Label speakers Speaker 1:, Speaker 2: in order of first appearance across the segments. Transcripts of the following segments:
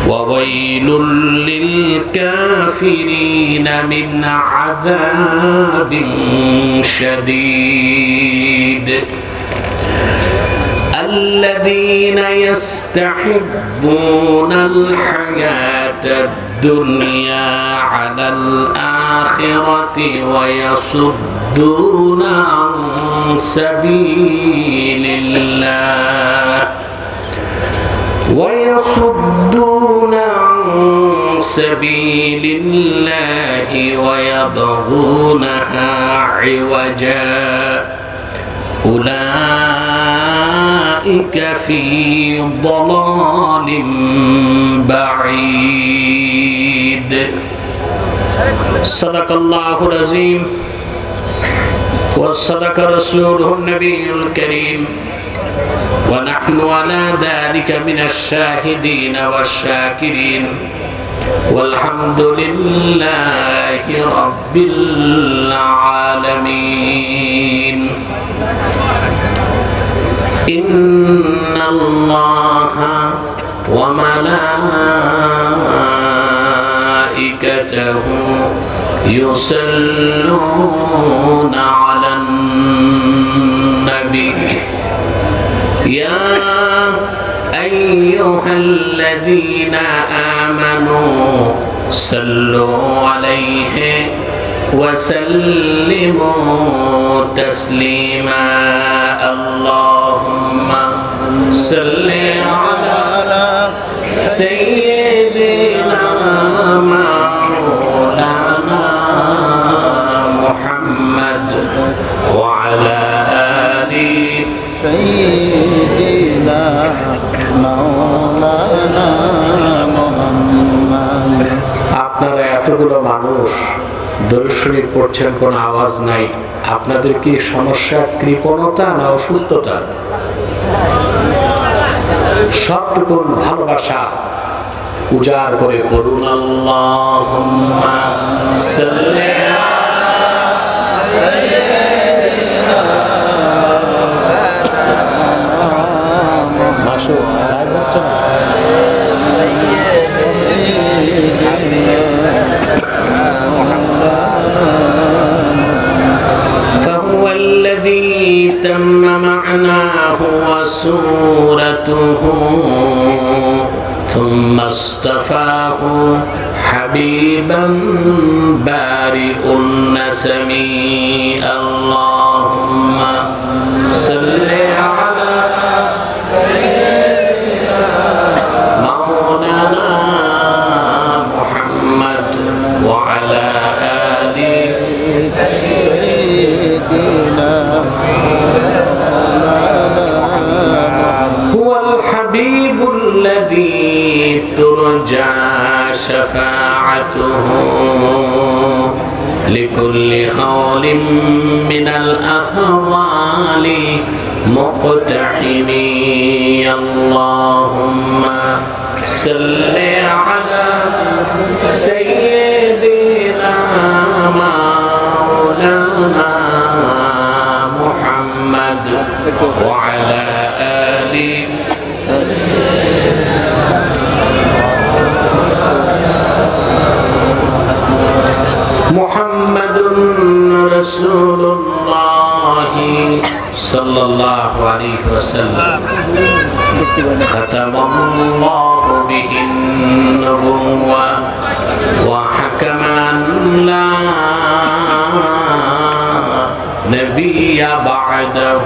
Speaker 1: وويل للكافرين من عذاب شديد الذين يستحبون الحياة الدنيا على الآخرة ويصدون عن سبيل الله ويبغونها عوجا أولئك في ضلال بعيد صدق الله العظيم وصدق رسوله النبي الكريم ونحن على ذلك من الشاهدين والشاكرين والحمد لله رب العالمين إن الله وملائكته يصلون على النبي يا أيها الذين آمنوا صلوا عليه وسلموا تسليما اللهم صل على سيدنا مولانا محمد وعلى آل سيدنا مولانا محمد আপনারা এতগুলো মানুষ দরুদ শরীফ পড়ছেন, কোনো আওয়াজ নাই। আপনাদের কি সমস্যা কৃপণতা না অসুস্থতা? সবটুকু ভালোবাসা উজাড় করে পড়ুন আল্লাহুম্মা সাল্লি আলা সাইয়্যিদিনা মাশাআল্লাহ বলছেন فهو الذي تم معناه وسورته ثم اصطفاه حبيبا بارئ النسم اللهم صل على سيدنا مولانا محمد وعلى آل سيدنا هو الحبيب الذي ترجى شفاعته لكل حول من الأهوال مقتحم اللهم صل على سيدنا مولانا محمد وعلى آل محمد رسول الله صلى الله عليه وسلم ختم الله به النبوة وحكم أن لا نبي بعده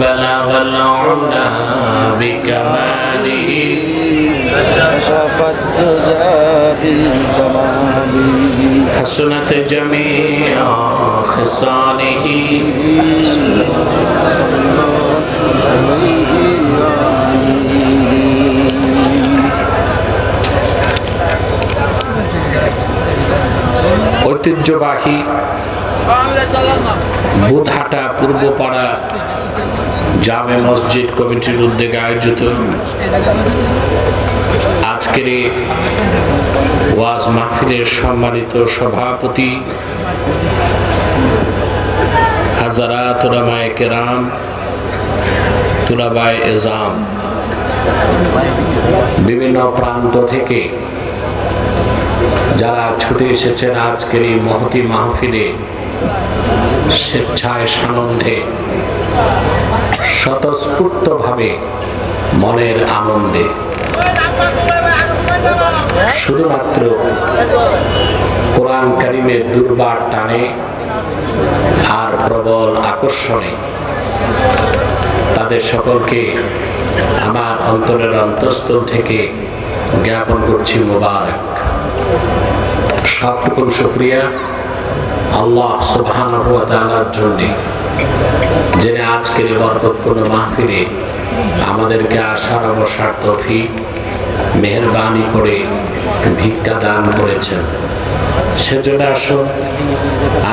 Speaker 1: بلغ العلا بكماله كشف الدجى بجماله حسنت جميع خصاله ঐতিহ্যবাহী বুধহাটা পূর্বপাড়া জামে মসজিদ কমিটির উদ্যোগে আয়োজিত আজকের ওয়াজ মাহফিলের সম্মানিত সভাপতি হাজারাত উলামায়ে কেরাম তুলাবায়ে এজাম বিভিন্ন প্রান্ত থেকে যারা ছুটে এসেছেন আজকের এই মহতি মাহফিলে, স্বেচ্ছায় সানন্দে স্বতঃস্ফূর্তভাবে মনের আনন্দে শুধুমাত্র কোরআন কারিমের দুর্বার টানে আর প্রবল আকর্ষণে, তাদের সকলকে আমার অন্তরের অন্তঃস্থল থেকে জ্ঞাপন করছি মোবারক। সবটুকু শুকরিয়া আল্লাহ সুবহানাহু ওয়া তাআলার জন্য, যিনি আজকের এই বরকতপূর্ণ মাহফিলে আমাদেরকে আসার বসার তৌফিক মেহেরবানি করে ভিক্ষা দান করেছেন। সেজন্য আসুন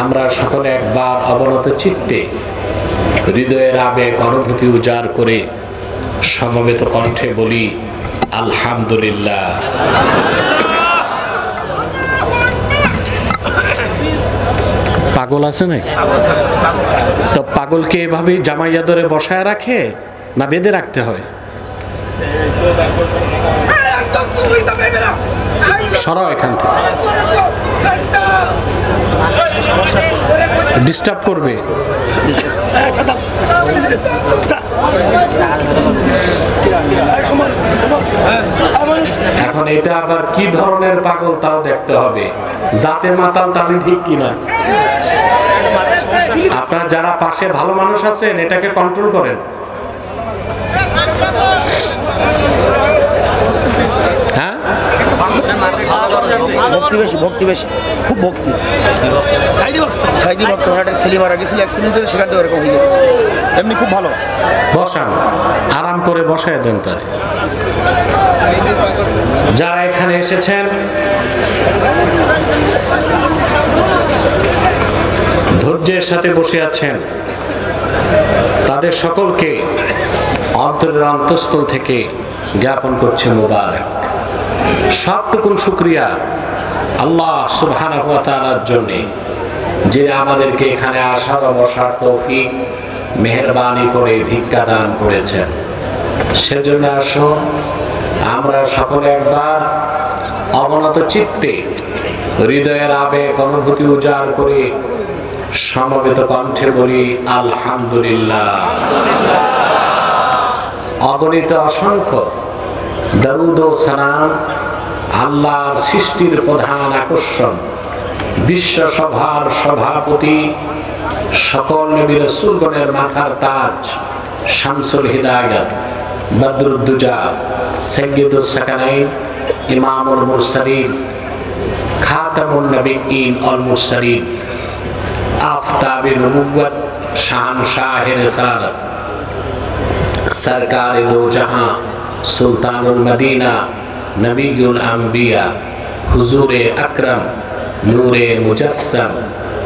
Speaker 1: আমরা সকলে একবার অবনত চিত্তে হৃদয়ের আবেগ অনুভূতি উজাড় করে সমবেত কণ্ঠে বলি আলহামদুলিল্লাহ। পাগল আছে নাকি? তো পাগলকে এভাবেই জামাইয়া ধরে বসায় রাখে না বেঁধে রাখতে হয়? সরাও এখান থেকে, ডিস্টার্ব করবে। এখন এটা আবার কি ধরনের পাগল তাও দেখতে হবে, যাতে মাতাল তালি ঠিক কিনা। আপনারা যারা পাশে ভালো মানুষ আছেন এটাকে কন্ট্রোল করেন। হ্যাঁ,
Speaker 2: ভক্তি বেশি, ভক্তি বেশি, খুব ভক্তি। সাইদি ভক্ত ছেলে মারা গেছিল অ্যাক্সিডেন্টে, সেখান থেকে এরকম হয়ে গেছে। এমনি খুব ভালো।
Speaker 1: বসান, আরাম করে বসায় দেন তার। যারা এখানে এসেছেন ধৈর্যের সাথে বসে আছেন, তাদের সকলকে অন্তরের অন্তঃস্থল থেকে জ্ঞাপন করছে মোবারক। সবটুকুন শুকরিয়া আল্লাহ সুবহানাহু ওয়া তাআলার জন্য, যে আমাদেরকে এখানে আসার বসার তৌফিক মেহেরবানি করে ভিক্ষা দান করেছেন। সেজন্য আসুন আমরা সকলে একবার অবনত চিত্তে হৃদয়ের আবেগ অনুভূতি উজাড় করে সমবেত কণ্ঠে বলি আলহামদুলিল্লাহ। অগণিত অসংখ্য দরুদ ও সালাম আল্লাহর সৃষ্টির প্রধান আকর্ষণ, বিশ্ব সভার সভাপতি, সকল নবী রাসূলগণের মাথার তাজ, শামসুল হিদায়াত, বদরুদ্দুজা, সাইয়্যিদুস সাকালাইন, ইমামুল মুরসালিন, খাতামুন নবিয়্যিন ওয়াল মুরসালিন, আফতাবে নবুওয়াত, শাহনশাহে রিসালাত, সরকারে দো জাহাं, সুলতানুল মদিনা, নবিয়ুল আম্বিয়া, হুজুরে আকরম, নূরে মুজাসসাম,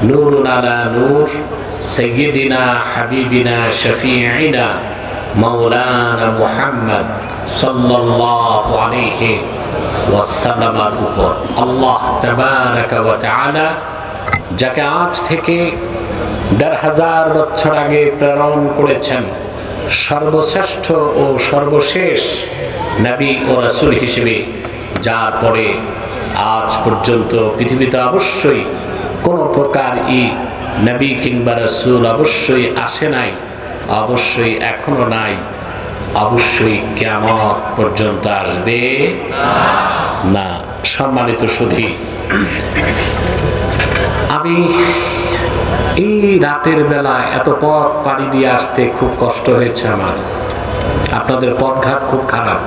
Speaker 1: নূরুন আলা নূর, সাইয়্যিদিনা হাবিবিনা শফিঈনা মাওলানা মুহাম্মদ সাল্লাল্লাহু আলাইহি ওয়াসাল্লামের উপর আল্লাহ তাবারাকা ওয়া তাআলা, যাকে আজ থেকে ১,৫০০ বছর আগে প্রেরণ করেছেন সর্বশ্রেষ্ঠ ও সর্বশেষ নবী ও রাসূল হিসেবে, যার পরে আজ পর্যন্ত পৃথিবীতে অবশ্যই কোনো প্রকার নবী কিংবা রাসূল অবশ্যই আসে নাই, অবশ্যই এখনো নাই, অবশ্যই কিয়ামত পর্যন্ত আসবে না। সম্মানিত সুধী, আমি এই রাতের বেলা এত পথ পাড়ি দিয়ে আসতে খুব কষ্ট হয়েছে আমার। আপনাদের পথঘাট খুব খারাপ,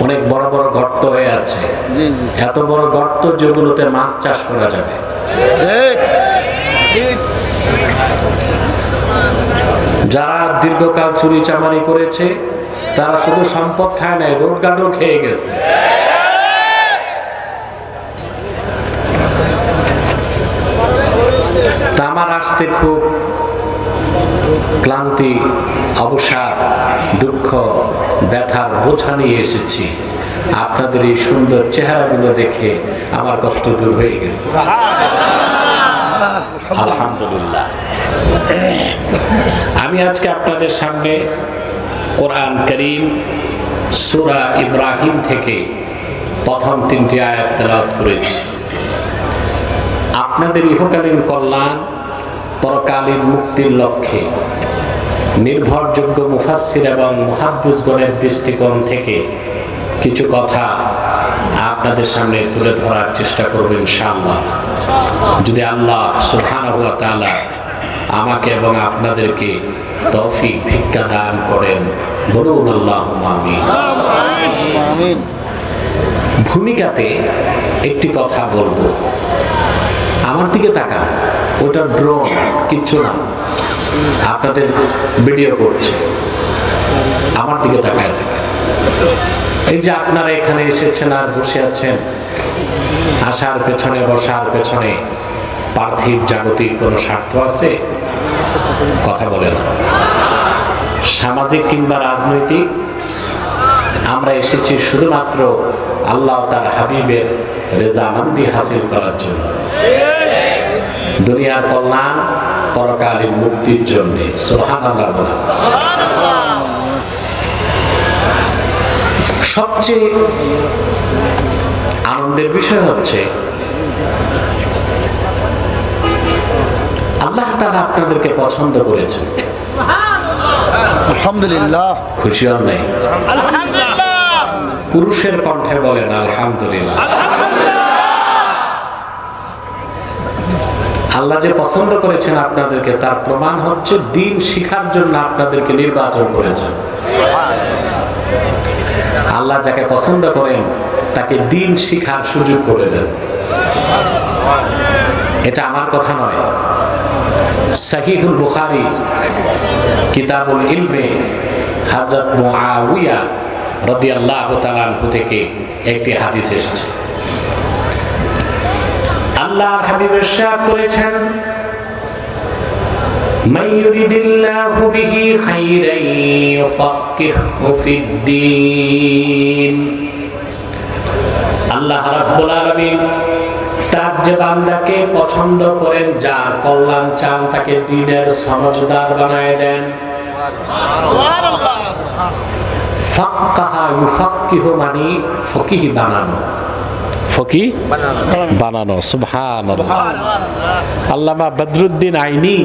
Speaker 1: অনেক বড় বড় গর্ত হয়ে আছে, এত বড় গর্ত যেগুলোতে মাছ চাষ করা যাবে। যারা দীর্ঘকাল চুরি চামারি করেছে তারা শুধু সম্পদ খায় নাই, রোড গার্ডও খেয়ে গেছে। তা আমার আসতে খুব ক্লান্তি, অবসাদ, দুঃখ, ব্যথার বোঝা নিয়ে এসেছি। আপনাদের এই সুন্দর চেহারাগুলো দেখে আমার কষ্ট দূর হয়ে গেছে, আলহামদুলিল্লাহ। আমি আজকে আপনাদের সামনে কোরআন কারীম সূরা ইব্রাহিম থেকে প্রথম 3টি আয়াত তেলাওয়াত করেছি। আপনাদের ইহকালীন কল্যাণ, পরকালীন মুক্তির লক্ষ্যে নির্ভরযোগ্য মুফাসসির এবং মুহাদ্দিসগণের দৃষ্টিকোণ থেকে কিছু কথা আপনাদের সামনে তুলে ধরার চেষ্টা করব ইনশাআল্লাহ। যদি আল্লাহ সুবহানাহু ওয়া তাআলা আমাকে এবং আপনাদেরকে তৌফিক ভিক্ষা দান করেন, বলুন আল্লাহুম্মা আমিন। ভূমিকাতে একটি কথা বলবো, আমার দিকে তাকান, ওটা ড্রোন, কিচ্ছু না, আপনাদের ভিডিও করছে, আমার দিকে তাকায় থাকে। এই যে আপনারা এখানে এসেছেন আর বসে আছেন, আসার পেছনে বসার পেছনে পার্থিব জাগতিক কোনো স্বার্থ আছে? কথা বলে না। সামাজিক কিংবা রাজনৈতিক? আমরা এসেছি শুধুমাত্র আল্লাহ তার হাবিবের রেজামন্দি হাসিল করার জন্য, দুনিয়ার কল্যাণ, পরকালীন মুক্তির জন্য। সুবহানাল্লাহ বলেন। সবচেয়ে আনন্দের বিষয় হচ্ছে আল্লাহ তাআলা আপনাদেরকে পছন্দ করেছেন।
Speaker 2: আলহামদুলিল্লাহ।
Speaker 1: খুশি হন নাই? পুরুষের কণ্ঠে বলেন আলহামদুলিল্লাহ। আল্লাহ যে পছন্দ করেছেন আপনাদেরকে, তার প্রমাণ হচ্ছে দ্বীন শিখার জন্য আপনাদেরকে নির্বাচন করেছেন। আল্লাহ যাকে পছন্দ করেন তাকে দ্বীন শিখার সুযোগ করে দেন। এটা আমার কথা নয়, সহিহুল বুখারী কিতাবুল ইলমে হযরত মুআবিয়া রাদিয়াল্লাহু তাআলা আনহু থেকে একটি হাদিস এসেছে। আল্লাহর হাবিব ইরশাদ করেছেন, মান ইউরিদিল্লাহু বিহি খাইরান ইউফাক্কিহু ফিদ্দীন। আল্লাহ রাব্বুল আলামিন তার যে বান্দাকে পছন্দ করেন, যার কল্যাণ চান, তাকে দ্বীনের সমঝদার বানায় দেন। সুবহানাল্লাহ। ফাক্কাহা ইউফাক্কিহু মানে ফকিহ বানানো, ফকিহ বানানো। সুবহানাল্লাহ। আল্লামা বদরুদ্দিন আইনি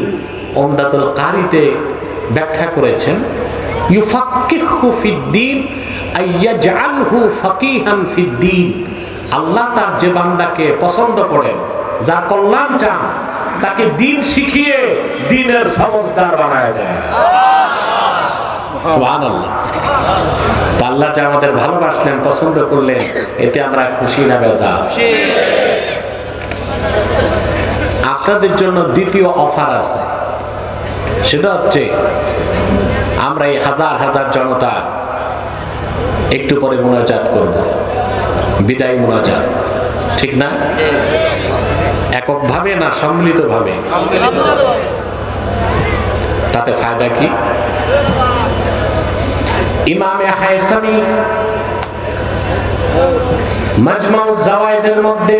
Speaker 1: উমদাতুল কারীতে ব্যাখ্যা করেছেন, ইউফাক্কিহু ফিদ্দীন আইয়াজআলহু ফাকিহান ফিদ্দীন। আল্লাহ তার যে বান্দাকে পছন্দ করেন, যার কল্যাণ চান, তাকে দ্বীন শিখিয়ে দ্বীনের সমঝদার বানায় দেয়। সুবহানাল্লাহ। আল্লাহ যে আমাদের ভালোবাসলেন, পছন্দ করলেন, এতে আমরা খুশি না বেজার? আপনাদের জন্য দ্বিতীয় অফার আছে, সেটা হচ্ছে আমরা এই হাজার হাজার জনতা একটু পরে মুনাজাত করব, বিদায় মুনাজাত, ঠিক না? এককভাবে না সম্মিলিতভাবে? তাতে ফায়দা কি? ইমামে হায়সামি মাজমাউজ জাওয়ায়েদের মধ্যে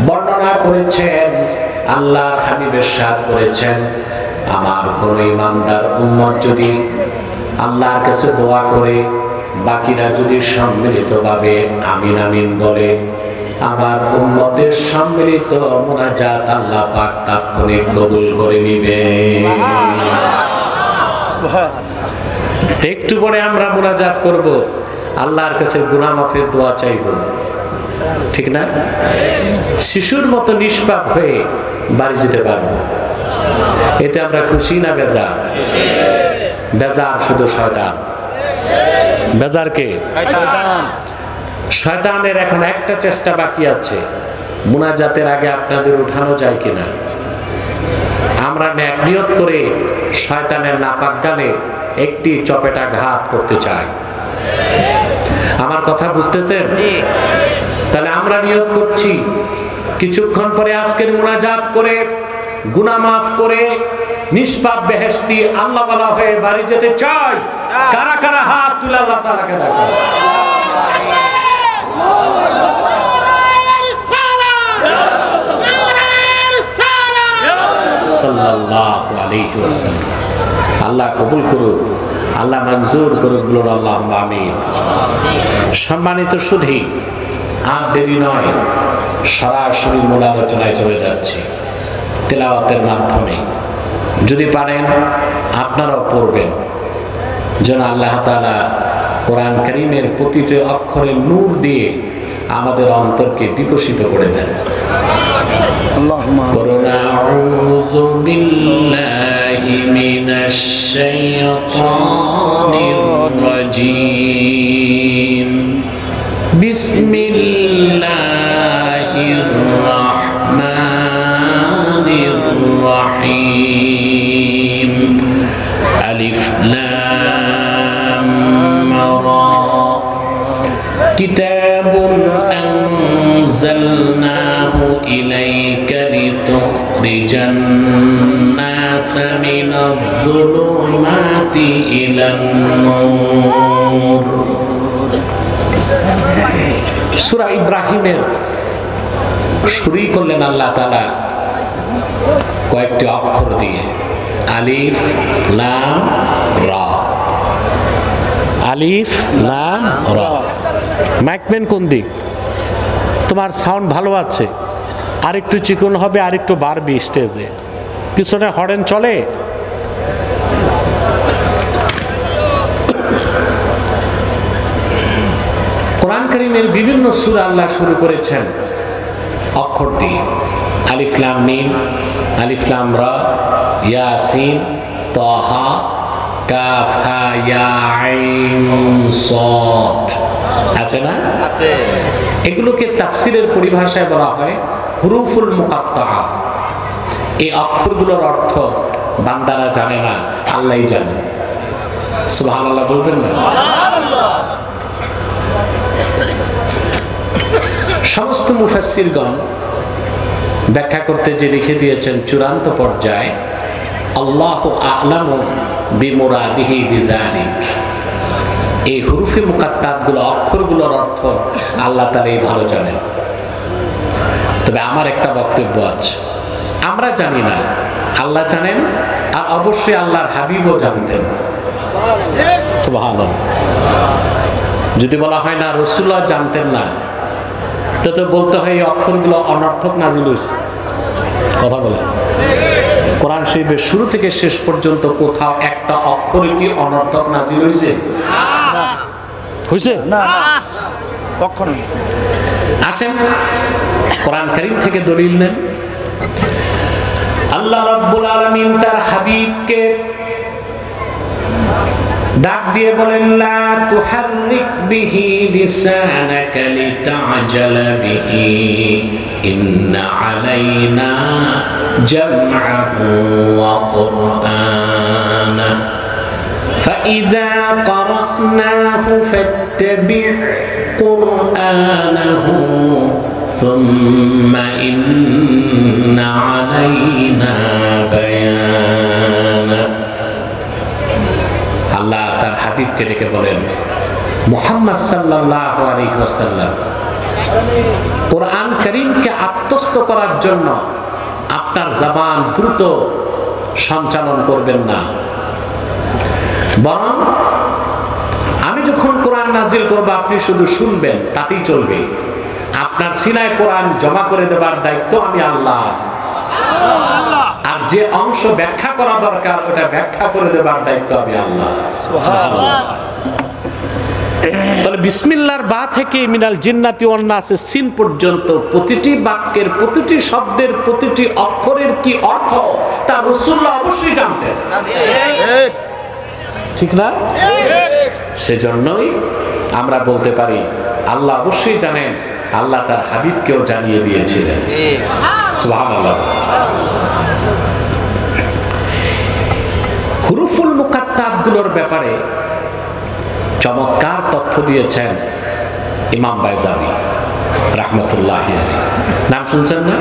Speaker 1: বর্ণনা করেছেন, আল্লাহর হাবিব ইরশাদ করেছেন, আমার কোন ইমানদার উম্মত যদি আল্লাহর কাছে দোয়া করে, বাকিরা যদি সম্মিলিতভাবে আমিন আমিন বলে, আমার উম্মতের সম্মিলিত মুনাজাত আল্লাহ পাক তাৎক্ষণিক কবুল করে নিবে। একটু পরে আমরা মুনাজাত করব, আল্লাহর কাছে গুনাহ মাফের দোয়া চাইব, ঠিক না? শিশুর মতো নিষ্পাপ হয়ে বাড়ি যেতে পারবো। এতে আমরা খুশি না বেজার? বেজার শুধু শয়তান। বেজার কে? শয়তানের এখন একটা চেষ্টা বাকি আছে, মুনাজাতের আগে আপনাদের উঠানো যায় কিনা। আমরা নেক নিয়ত করে শয়তানের নাপাক গালে একটি চপেটা ঘাত করতে চাই। আমার কথা বুঝতেছেন? তাহলে আমরা নিয়ত করছি, কিছুক্ষণ পরে আজকের মুনাজাত করে গুনাহ মাফ করে নিষ্পাপ বেহেশতি আল্লাহ ওয়ালা হয়ে বাড়ি যেতে চাই। কারা কারা হাত তুলে আল্লাহ তাআলাকে ডাকেন। সাল্লাল্লাহু আলাইহি ওয়াসাল্লাম। আল্লাহ কবুল করুন। আল্লাহ মঞ্জুর করুক, বলুন আল্লাহুম্মা আমিন। সম্মানিত সুধী, আর দেরি নয়, সরাসরি মূল আলোচনায় চলে যাচ্ছে তেলাওয়াতের মাধ্যমে। যদি পারেন আপনারাও পড়বেন, যেন আল্লাহ তাআলা কোরআন কারীমের প্রতিটি অক্ষরে নূর দিয়ে আমাদের অন্তরকে বিকশিত করে দেন। আউযু বিল্লাহি মিনাশ শাইতানির রাজীম। বিসমিল্লাহির রাহমানির রাহিম। আলিফ লাম রা। কিতাবুন আনজালনাহু ইলাইকা লিতুখরিজান নাসা মিনায-যুলুমাতি ইলান-নূর। সূরা ইব্রাহিমের শুরুই করলেন আল্লাহ তাআলা কয়েকটি অক্ষর দিয়ে, আলিফ লাম রা। আলিফ লাম রা। মাইকম্যান কোন দিক? তোমার সাউন্ড ভালো আছে, আরেকটু চিকন হবে, আরেকটু বাড়বি স্টেজে। পিছনে হরেন চলে? কোরআন কারীমের বিভিন্ন সূরা আল্লাহ শুরু করেছেন অক্ষর দিয়ে, আলিফ লাম মিম, আলিফ লাম রা, ইয়াসিন, তাহা, কাফ হা ইয়া আইন সাদ। আছে না? আছে। এগুলোকে তাফসীরের পরিভাষায় বলা হয় হুরুফুল মুকাত্তাআ। এই অক্ষরগুলোর অর্থ বান্দারা জানে না, আল্লাহই জানে। সুবহানাল্লাহ বলবেন না? সুবহানাল্লাহ। সমস্ত মুফাসসিরগণ ব্যাখ্যা করতে যে লিখে দিয়েছেন চূড়ান্ত পর্যায়ে, আল্লাহু আ'লামু বিমুরাদিহি বিযালিক। এই হুরুফে মুকাত্তাতগুলো, অক্ষরগুলোর অর্থ আল্লাহ তাআলাই ভালো জানেন। তবে আমার একটা বক্তব্য আছে, আমরা জানি না, আল্লাহ জানেন, আর অবশ্যই আল্লাহর হাবিবও জানতেন। সুবহানাল্লাহ। যদি বলা হয় না রাসূলুল্লাহ জানতেন না, তো বলতে হয় এই অক্ষরগুলো অনর্থক নাজিল হয়েছে। কথা বলে কোরআন শরীফের শুরু থেকে শেষ পর্যন্ত কোথাও একটা অক্ষর কি অনর্থক নাজিল হয়েছে? হয়েছে না, কখনো। আসেন কোরআন কারীম থেকে দলিল নেন। আল্লাহ রাব্বুল আলামিন তার হাবিবকে ডাক দিয়ে বলেন, লা তুহাররিক বিহি লিসানাকা লিতা'জালা বিহি ইন্না আলাইনা জামআহু ওয়া কুরআনা ফাইযা ক্বারা'নাহু ফাত্তাবি' কুরআনাহু সুম্মা ইন্না আলাইনা বায়ানা। আল্লাহ তার হাবিবকে ডেকে বলেন, মুহাম্মদ সাল্লাল্লাহু আলাইহি ওয়াসাল্লাম, কোরআন কারীমকে আত্মস্থ করার জন্য আপনার জবান দ্রুত সঞ্চালন করবেন না, বরং আমি যখন কোরআন নাজিল করব আপনি শুধু শুনবেন, তাতেই চলবে। আপনার সিনায় কোরআন জমা করে দেবার দায়িত্ব আমি আল্লাহ, আর যে অংশ ব্যাখ্যা করা দরকার ওটা ব্যাখ্যা করে দেবার দায়িত্ব আমি আল্লাহ। তাহলে বিসমিল্লাহর বা থেকে মিনাল জিন্নাতি ওয়ান নাসের সিন পর্যন্ত প্রতিটি বাক্যের, প্রতিটি শব্দের, প্রতিটি অক্ষরের কি অর্থ তা রাসূলুল্লাহ অবশ্যই জানতেন, ঠিক না? সেজন্যই আমরা বলতে পারি আল্লাহ অবশ্যই জানেন, আল্লাহ তার হাবিবকেও জানিয়ে দিয়েছিলেন। সুবহানাল্লাহ। হুরুফুল মুকাত্তাতগুলোর ব্যাপারে চমৎকার তথ্য দিয়েছেন ইমাম বাইজাবি রাহমাতুল্লাহি আলাইহি। নাম শুনছেন না?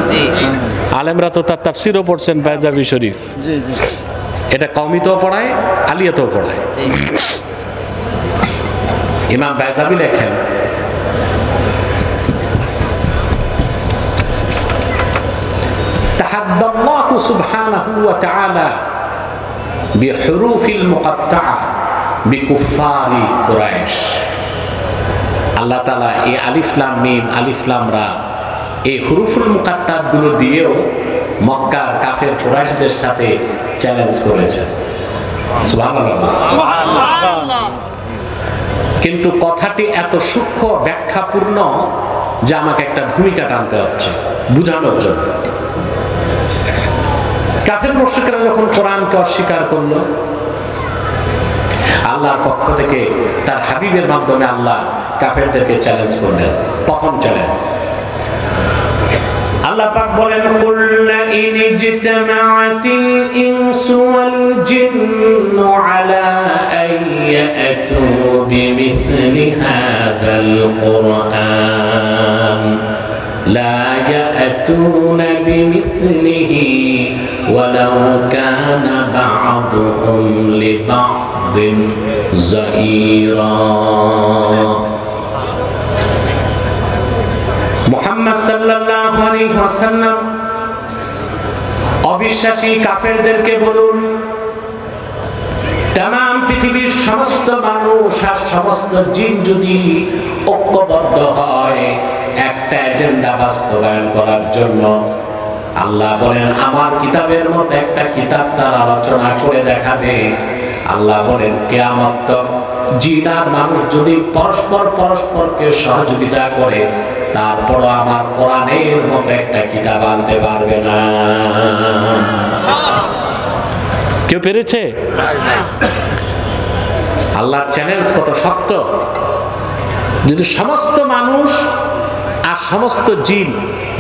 Speaker 1: আলেমরা তো তার তাফসীরও পড়ছেন বাইজাবি শরীফ। এটা কওমিতেও পড়ায়, আলিয়াতেও পড়ায়। ইমাম বাইজাবি লেখেন, তাহাদ্দাল্লাহু সুবহানাহু ওয়া তাআলা বিহুরুফিল মুকাত্তাআ বিকুফারি কুরাইশ। আল্লাহ তাআলা এই আলিফ লাম মিম আলিফ লাম রা এই হুরুফুল মুকাত্তাত গুলো দিয়েও মক্কার কাফের কুরাইশদের সাথে চ্যালেঞ্জ করেছেন। সুবহানাল্লাহ। কিন্তু কথাটি এত সূক্ষ্ম ব্যাখ্যাপূর্ণ যে আমাকে একটা ভূমিকা টানতে হচ্ছে বুঝানোর জন্য। কাফের মুশরিকরা যখন কোরআনকে অস্বীকার করলো, আল্লাহর পক্ষ থেকে তার হাবিবের মাধ্যমে আল্লাহ কাফেরদেরকে চ্যালেঞ্জ করলেন। প্রথম চ্যালেঞ্জ আল্লাহ পাক বলেন, কুল ইন ইজতামাআতিল ইনসু ওয়াল জিন্নু আলা আইয়াতু বিমিথলি হাযাল কুরআন লা ইয়াতুনা বিমিথলিহি ওয়ালাউ কানা বা'দুহুম লিবা'দিন যাহিরা। মুহাম্মদ সাল্লাল্লাহু আলাইহি ওয়াসাল্লাম অবিশ্বাসী কাফেরদেরকে বলুন, तमाम পৃথিবীর সমস্ত মানুষ আর সমস্ত জিন যদি ঐক্যবদ্ধ হয় একটা এজেন্ডা বাস্তবায়ন করার জন্য, আল্লাহ বলেন আমার কিতাবের মতো একটা কিতাব তারা রচনা করে দেখাবে। আল্লাহ বলেন কিয়ামত তক জিন আর মানুষ যদি পরস্পরকে সহযোগিতা করে তারপরও আমার কোরআনের মতো একটা কিতাব আনতে পারবে না। কেউ পেরেছে? আল্লাহর চ্যালেঞ্জ কত শক্ত। যদি সমস্ত মানুষ আর সমস্ত জিন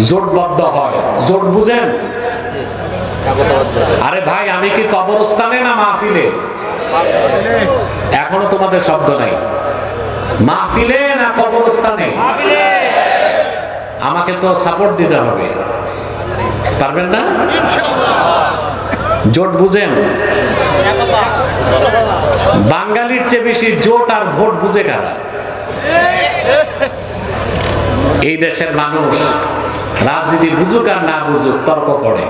Speaker 1: জোটবদ্ধ হয়, জোট বুঝেন? আরে ভাই আমি কি কবরস্থানে না মাহফিলে? এখনো তোমাদের শব্দ নাই। মাহফিলে না কবরস্থানে? আমাকে তো সাপোর্ট দিতে হবে, পারবেন না? জোট বুঝেন? বাঙালির চেয়ে বেশি জোট আর ভোট বুঝে কারা? এই দেশের মানুষ রাজনীতি বুঝুক আর না বুঝুক তর্ক করে।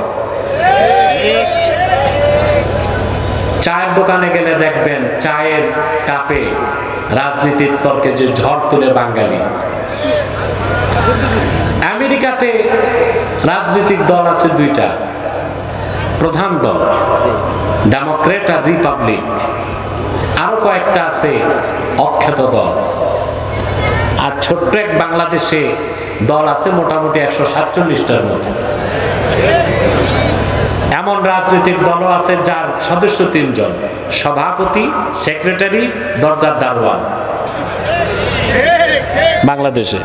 Speaker 1: চায়ের দোকানে গেলে দেখবেন চায়ের কাপে রাজনীতির তর্কে যে ঝড় তুলে বাঙালি। আমেরিকাতে রাজনৈতিক দল আছে দুইটা প্রধান দল, ডেমোক্রেট আর রিপাবলিক। আরো কয়েকটা আছে অখ্যাত দল। আর ছোট্ট এক বাংলাদেশে দল আছে মোটামুটি 147টার মতো। এমন রাজনৈতিক দলও আছে যার সদস্য 3 জন, সভাপতি, সেক্রেটারি, দরজার দারোয়ান। বাংলাদেশে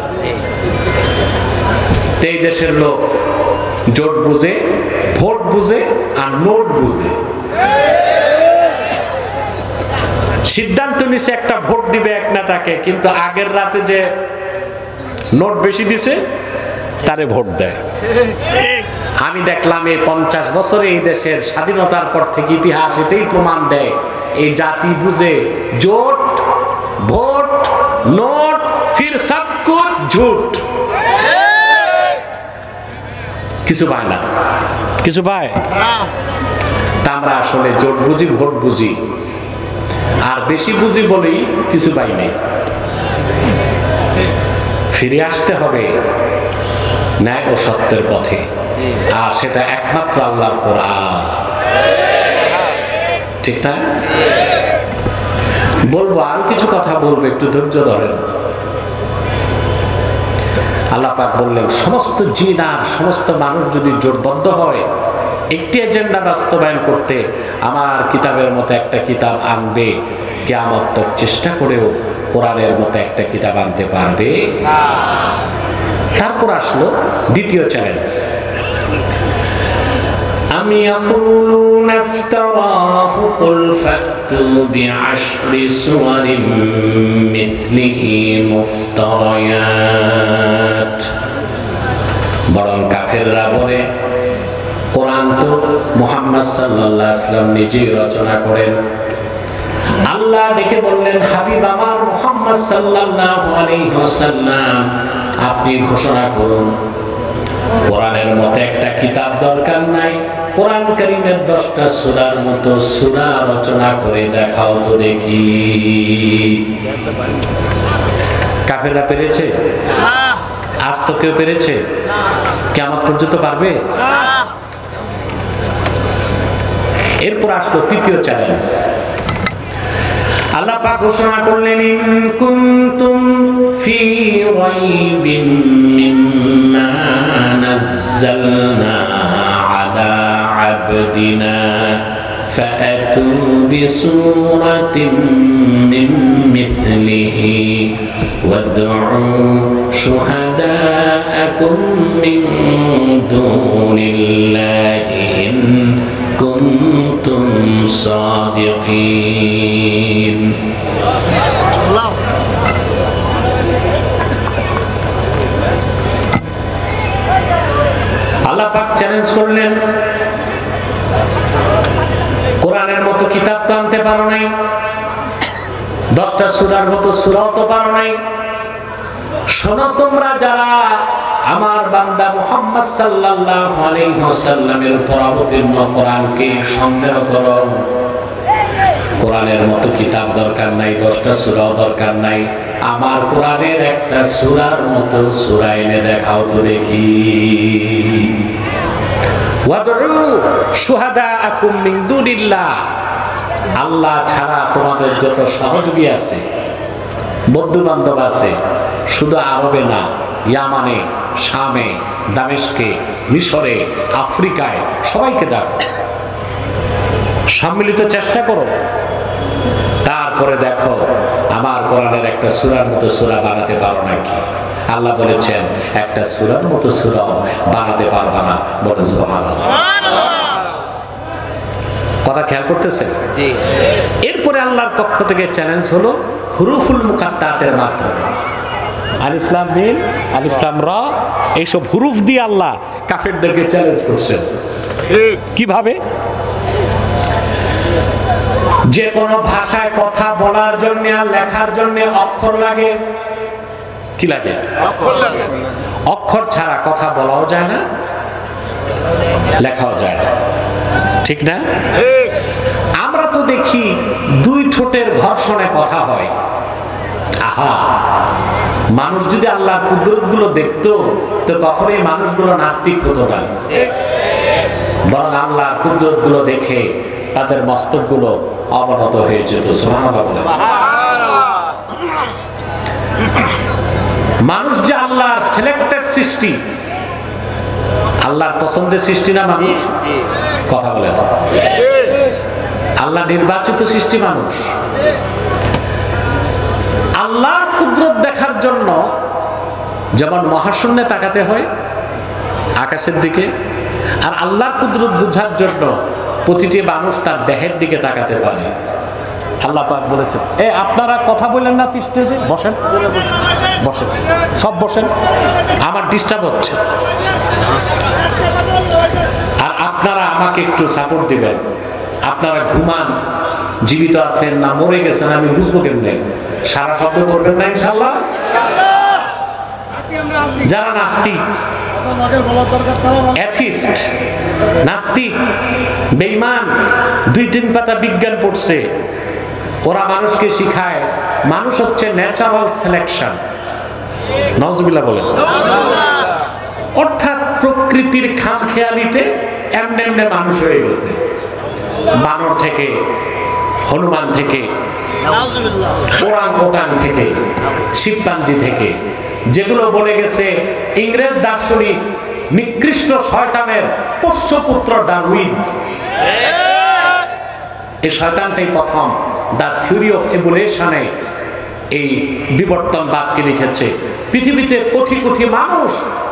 Speaker 1: এই দেশের লোক জোট বুঝে, ভোট বুঝে আর নোট বুঝে। সিদ্ধান্ত নিছে একটা ভোট দিবে এক নেতাকে, কিন্তু আগের রাতে যে নোট বেশি দিছে তারে ভোট দেয়। আমি দেখলাম এই 50 বছরে এই দেশের স্বাধীনতার পর থেকে ইতিহাস এটাই প্রমাণ দেয়, এই জাতি বুঝে জোট, ভোট, নোট, ফির সব কুছ ঝুট। কিছু পায় না, কিছু পায়। তা আমরা আসলে জোট বুঝি, ভোট বুঝি আর বেশি বুঝি বলেই কিছু পাই নাই। ফিরে আসতে হবে ন্যায় ও সত্যের পথে, আর সেটা একমাত্র আল্লাহর কোরআন। ঠিক না? বলবো আরো কিছু কথা বলবো, একটু ধৈর্য ধরেন। আল্লাহ পাক বললেন সমস্ত জিন আর সমস্ত মানুষ যদি জোটবদ্ধ হয় একটি এজেন্ডা বাস্তবায়ন করতে, আমার কিতাবের মতো একটা কিতাব আনবে, কিয়ামত তক চেষ্টা করেও কোরআনের মতো একটা কিতাব আনতে পারবে না। তারপর আসলো দ্বিতীয় চ্যালেঞ্জ। أم يقولون افتراه قل فأتوا بعشر سور مثله مفتريات। বরং কাফেররা বলে কোরআন তো মুহাম্মদ সাল্লাল্লাহু আলাইহি ওয়াসাল্লাম নিজেই রচনা করেন। আল্লাহ ডেকে বললেন হাবিব আমার মুহাম্মদ সাল্লাল্লাহু আলাইহি ওয়াসাল্লাম আপনি ঘোষণা করুন কোরআনের মতো একটা কিতাব দরকার নাই, কোরআন কারীমের 10টা সূরার মতো সূরা রচনা করে দেখাও তো দেখি। কাফেররা পেরেছে? আজ তো কেউ পেরেছে? কিয়ামত পর্যন্ত পারবে? এরপর আসলো তৃতীয় চ্যালেঞ্জ। আল্লাহ পাক ঘোষণা করলেন, ইন কুনতুম ফি রাইবিন মিম্মা নাযালনা আলা আবদিনা ফাআতু বিসূরাতিন মিন মিথলিহি ওয়াদউ শুহাদাআকুম মিন দুনিল্লাহি ইন কুনতুম সাদিকিন। আল্লাহ পাক চ্যালেঞ্জ করলেন, কোরআনের মতো কিতাব তো আনতে পারো নাই, 10টা সূরার মতো সূরাও তো পারো নাই। শোনো, তোমরা যারা আমার বান্দা মুহাম্মদ সাল্লাল্লাহু আলাইহি ওয়াসাল্লামের উপর অবতীর্ণ কোরআনকে সন্দেহ করো, কোরআনের মতো কিতাব দরকার নাই, 10টা সূরাও দরকার নাই, আমার কোরআনের একটা সূরার মতো সূরা এনে দেখাও তো দেখি। ওয়াদউ শুহাদাআকুম মিন দুনিল্লাহ, আল্লাহ ছাড়া তোমাদের যত সহযোগী আছে, বন্ধু বান্ধব আছে, শুধু আরবে না, ইয়ামানে, শামে, দামেস্কে, মিশরে, আফ্রিকায়, সবাইকে ডাকো, সম্মিলিত চেষ্টা করো। তারপরে দেখো আমার কোরআনের একটা সূরার মতো সূরা বানাতে পারো নাকি। আল্লাহ বলেছেন, একটা সূরার মতো সূরা বানাতে পারবা না, বলে সুবহানাল্লাহ। কথা খেয়াল করতেছেন? এরপরে আল্লাহর পক্ষ থেকে চ্যালেঞ্জ হলো হুরুফুল মুকাত্তাতের মাধ্যমে, আলিফ লাম মিম, আলিফ লাম রা, এইসব হুরুফ দিয়ে আল্লাহ কাফেরদেরকে চ্যালেঞ্জ করছেন। কিভাবে? যে কোনো ভাষায় কথা বলার জন্য আর লেখার জন্য অক্ষর লাগে। কি লাগে? অক্ষর লাগে। অক্ষর ছাড়া কথা বলাও যায় না, লেখাও যায় না, ঠিক না? আমরা তো দেখি দুই ঠোঁটের ঘর্ষণে কথা হয়। আহা, মানুষ যদি আল্লাহর কুদরত গুলো দেখতো তো কখনোই মানুষগুলো নাস্তিক হতো না, বরং আল্লাহর কুদরত গুলো দেখে তাদের মস্তক গুলো অবনত হয়ে যেত। সুবহানাল্লাহ। মানুষ যে আল্লাহর সিলেক্টেড সৃষ্টি, আল্লাহর পছন্দের সৃষ্টি না মানুষ? কথা বলে, আল্লাহ নির্বাচিত সৃষ্টি মানুষ। আল্লাহর কুদরত দেখার জন্য যেমন মহাশূন্যে তাকাতে হয়, আকাশের দিকে, আর আল্লাহর কুদরত বুঝার জন্য প্রতিটি মানুষ তার দেহের দিকে তাকাতে পারে। আল্লাহ পাক বলেছেন, আপনারা কথা বলেন না স্টেজে, বসেন বসেন, সব বসেন, আমার ডিস্টার্ব হচ্ছে। আর আপনারা আমাকে একটু সাপোর্ট দিবেন। আপনারা ঘুমান, জীবিত আছেন না মরে গেছেন আমি বুঝবো কেমনে? সারা শব্দ করবেন না ইনশাআল্লাহ? যারা নাস্তিক, অ্যাথিস্ট, নাস্তিক, বেঈমান, 2-3 পাতা বিজ্ঞান পড়ছে, ওরা মানুষকে শিখায় মানুষ হচ্ছে ন্যাচারাল সিলেকশন। নাউজুবিল্লাহ বলেন। অর্থাৎ প্রকৃতির খামখেয়ালিতে এমনে এমনে মানুষ হয়ে গেছে। বানর থেকে, হনুমান থেকে, ওরাং ওটাং থেকে, শিম্পাঞ্জি থেকে, যেগুলো বলে গেছে ইংরেজ দার্শনিক নিকৃষ্ট শয়তানের পোষ্যপুত্র ডারউইন। এই শয়তানটাই প্রথম দ্য থিওরি অফ এভলিউশনে এই বিবর্তনবাদকে লিখেছে। পৃথিবীতে কোটি কোটি মানুষ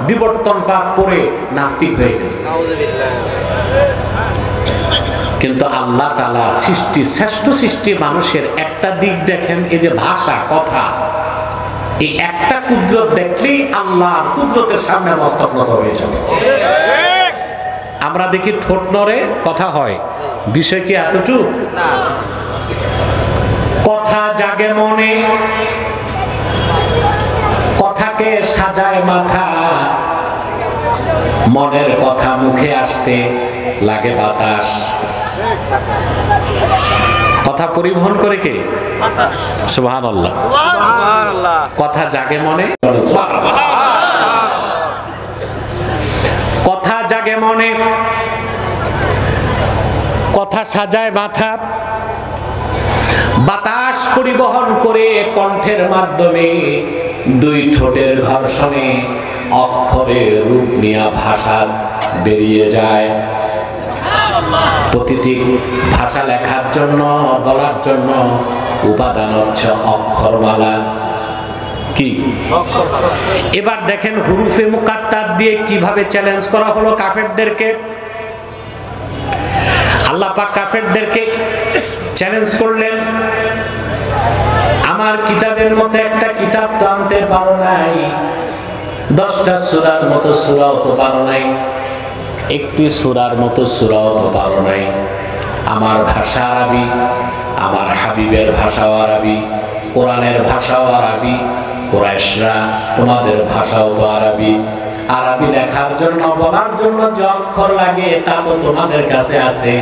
Speaker 1: বিবর্তনবাদ পড়ে নাস্তিক হয়ে গেছে, কিন্তু আল্লাহ তাআলার সৃষ্টি, শ্রেষ্ঠ সৃষ্টি মানুষের একটা দিক দেখেন, এই যে ভাষা, কথা, এই একটা কুদরত দেখলেই আল্লাহর কুদরতের সামনে মস্তক নত হয়ে যাবে। আমরা দেখি ঠোঁট নড়ে, কথা হয়, বিষয় কি এতটুকু? কথা জাগে মনে, কথাকে সাজায় মাথা, মনের কথা মুখে আসতে লাগে বাতাস। কথা পরিবহন করে কে? সুবহানাল্লাহ। কথা জাগে মনে, কথা জাগে মনে, কথা সাজায় মাথা, বাতাস পরিবহন করে কণ্ঠের মাধ্যমে দুই ঠোঁটের ঘর্ষণে অক্ষরে রূপ নিয়া ভাষা বেরিয়ে যায়। প্রতিটি ভাষা লেখার জন্য, বলার জন্য উপাদান হচ্ছে অক্ষরমালা। কি? এবার দেখেন হুরুফে মুকাত্তার দিয়ে কিভাবে চ্যালেঞ্জ করা হলো কাফেরদেরকে। আল্লাহ পাক কাফেরদেরকে চ্যালেঞ্জ করলেন, আমার কিতাবের মতো একটা কিতাব তো আনতে পারো নাই, 10টা সূরার মতো সূরাও তো পারো নাই, একটি সূরার মতো সূরাও তো পারো নাই। আমার ভাষা আরবি, আমার হাবিবের ভাষাও আরবি, কোরআনের ভাষাও আরবি, কুরাইশরা তোমাদের ভাষাও তো আরবি। আরবি লেখার জন্য, বলার জন্য যে অক্ষর লাগে তা তো তোমাদের কাছে আছে,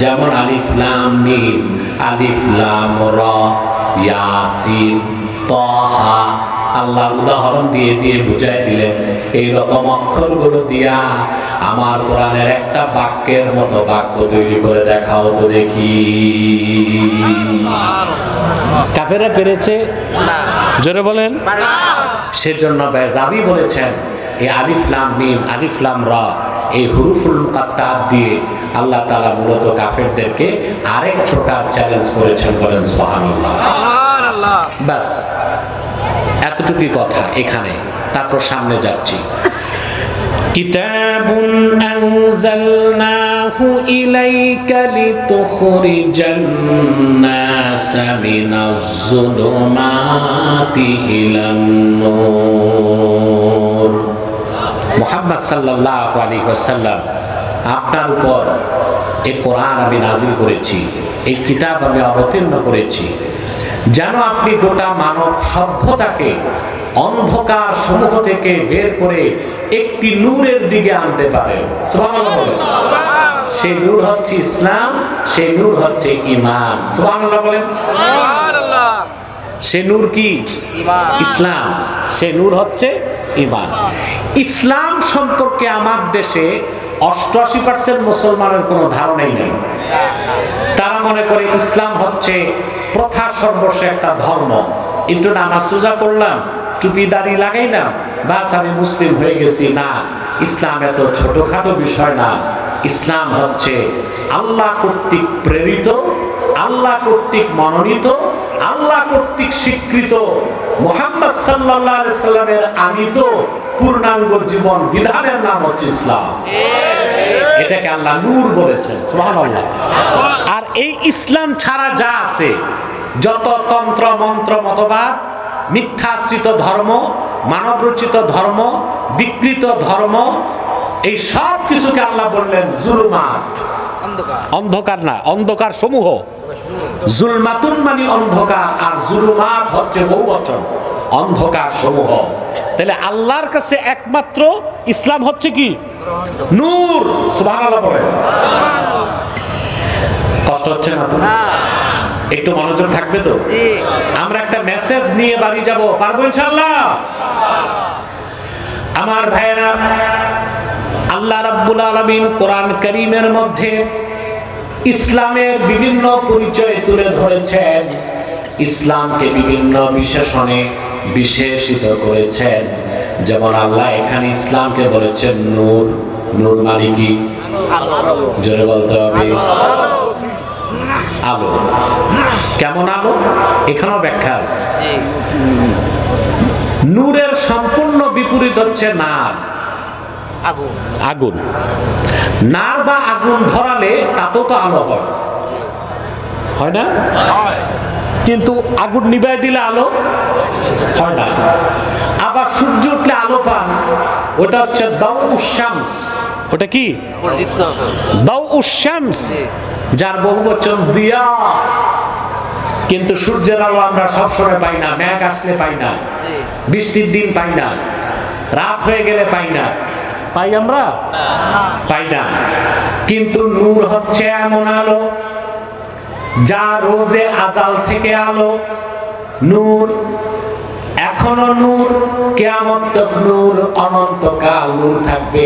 Speaker 1: যেমন আলিফ লাম মিম, আলিফ লাম র, ইয়াসিন, তাহা। আল্লাহ উদাহরণ দিয়ে দিয়ে বুঝাই দিলেন, এই রকম অক্ষরগুলো দিয়া আমার কোরআনের একটা বাক্যের মতো বাক্য তৈরি করে দেখাও তো দেখি। কাফেররা পেরেছে? জোরে বলেন। সেজন্য বেজাবি বলেছেন এই আলিফ লাম মিম, আলিফ লাম রা, এই হুরুফুল মুকাত্তাত দিয়ে আল্লাহ তাআলা মূলত কাফেরদেরকে আরেক প্রকার চ্যালেঞ্জ করেছেন। বলেন সুবহানাল্লাহ। সুবহানাল্লাহ। বাস এতটুকুই কথা এখানে, তারপর সামনে যাচ্ছি। কিতাবুন আনজালনাহু ইলাইকা লিতুখরিজান নাসা মিনাজ যুলুমাতি ইলান নূর। মুহাম্মদ সাল্লাল্লাহু আলাইহি ওয়াসাল্লাম, আপনার উপর এই কোরআন আমি নাযিল করেছি, এই কিতাব আমি অবতীর্ণ করেছি, যেন আপনি গোটা মানব সভ্যতাকে অন্ধকার সমূহ থেকে বের করে একটি নূরের দিকে আনতে পারেন। সুবহানাল্লাহ। সেই নূর হচ্ছে ইসলাম, সেই নূর হচ্ছে ঈমান। সুবহানাল্লাহ বলেন। সুবহানাল্লাহ। সেই নূর কি? ঈমান। ইসলাম। সেই নূর হচ্ছে ঈমান। ইসলাম সম্পর্কে আমার দেশে 88% মুসলমানের কোনো ধারণাই নেই। তারা মনে করে ইসলাম হচ্ছে প্রথা সর্বস্ব একটা ধর্ম। একটু নামাজ রোজা করলাম, টুপি দাড়ি লাগাইলাম, বাস আমি মুসলিম হয়ে গেছি। না, ইসলাম এত ছোটখাটো বিষয় না। ইসলাম হচ্ছে আল্লাহ কর্তৃক প্রেরিত, আল্লাহ কর্তৃক মনোনীত, আল্লাহ কর্তৃক স্বীকৃত, মুহাম্মদ সাল্লাল্লাহু আলাইহি সাল্লামের আনিত পূর্ণাঙ্গ জীবন বিধানের নাম হচ্ছে ইসলাম। এটাকে আল্লাহ নূর বলেছেন। সুবহানাল্লাহ। আর এই ইসলাম ছাড়া যা আছে, যত তন্ত্র মন্ত্র মতবাদ, মিথ্যাশ্রিত ধর্ম, মানবরচিত ধর্ম, বিকৃত ধর্ম, এই সব কিছুকে আল্লাহ বললেন জুলুমাত। অন্ধকার না, অন্ধকার সমূহ। জুলমাতুন মানে অন্ধকার, আর জুলুমাত হচ্ছে বহুবচন, অন্ধকার সমূহ। তাহলে আল্লাহর কাছে একমাত্র ইসলাম হচ্ছে কি? নূর। সুবহানাল্লাহ বলেন। কষ্ট হচ্ছে না তো? একটু মনোযোগ থাকবে তো? আমরা একটা মেসেজ নিয়ে বাড়ি যাব, পারবো ইনশাআল্লাহ? আমার ভাইয়েরা, আল্লাহ রাব্বুল আলামিন কোরআন কারীমের মধ্যে ইসলামের বিভিন্ন পরিচয় তুলে ধরেছেন, ইসলামকে বিভিন্ন বিশেষণে বিশেষিত করেছেন। যেমন আল্লাহ এখানে ইসলামকে বলেছেন নূর। নূর মানে কি? জোরে বলতে হবে। আলো। কেমন আলো? এখানেও ব্যাখ্যা আছে। নূরের সম্পূর্ণ বিপরীত হচ্ছে নার, আগুন। নার বা আগুন ধরালে তাতেও তো আলো হয়, হয় না? কিন্তু আগুন নিভাই দিলে আলো হয় না। আবার সূর্য উঠলে আলো পান, ওটা হচ্ছে দাউউশ শামস। ওটা কি? দাউউশ শামস, যার বহুবচন দিয়া। কিন্তু সূর্যের আলো আমরা সবসময় পাই না, মেঘ আসলে পাই না, বৃষ্টির দিন পাই না, রাত হয়ে গেলে পাই না। পাই আমরা? পাই না। কিন্তু নূর হচ্ছে এমন আলো যা রোজে আজাল থেকে আলো। নূর এখনো নূর, কিয়ামত তক নূর, অনন্তকাল নূর থাকবে।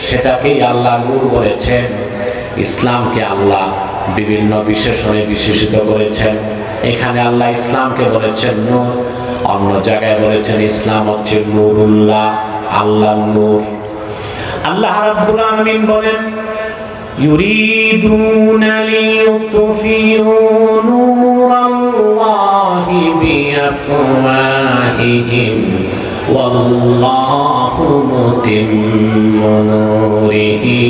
Speaker 1: সেটাকেই আল্লাহ নূর বলেছেন। ইসলামকে আল্লাহ বিভিন্ন বিশেষণে বিশেষিত করেছেন। এখানে আল্লাহ ইসলামকে বলেছেন নূর, অন্য জায়গায় বলেছেন ইসলাম হচ্ছে নূরুল্লাহ, আল্লাহ নূর। আল্লাহ রাব্বুল আলামিন বলেন ইউরিদুনা লিইউতফিউ নূরাল্লাহি বিআফওয়াহিহিম ওয়াল্লাহু মুতিম্মু নূরিহি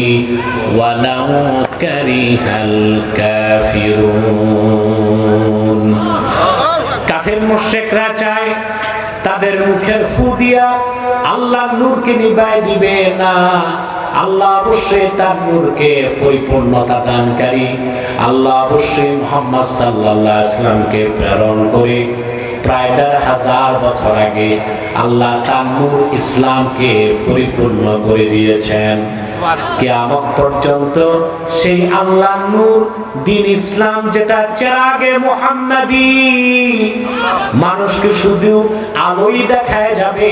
Speaker 1: ওয়ালাউ কারিহাল কাফিরুন। কাফের মুশরিকরা চায় তাদের মুখের ফু দিয়া আল্লাহর নূরকে নিভায় দিবে না। আল্লাহ অবশ্যই তার নূরকে পরিপূর্ণতা দানকারী। আল্লাহ অবশ্যই মুহাম্মদ সাল্লাল্লাহু আলাইহি ওয়াসাল্লামকে প্রেরণ করে প্রায় ১৫০০ বছর আগে আল্লাহ তার নূর ইসলামকে পরিপূর্ণ করে দিয়েছেন। কিয়ামত পর্যন্ত সেই আল্লাহর নূর দ্বীন ইসলাম, যেটা চেরাগে মুহাম্মাদি, মানুষকে শুধু আলোই দেখায় যাবে।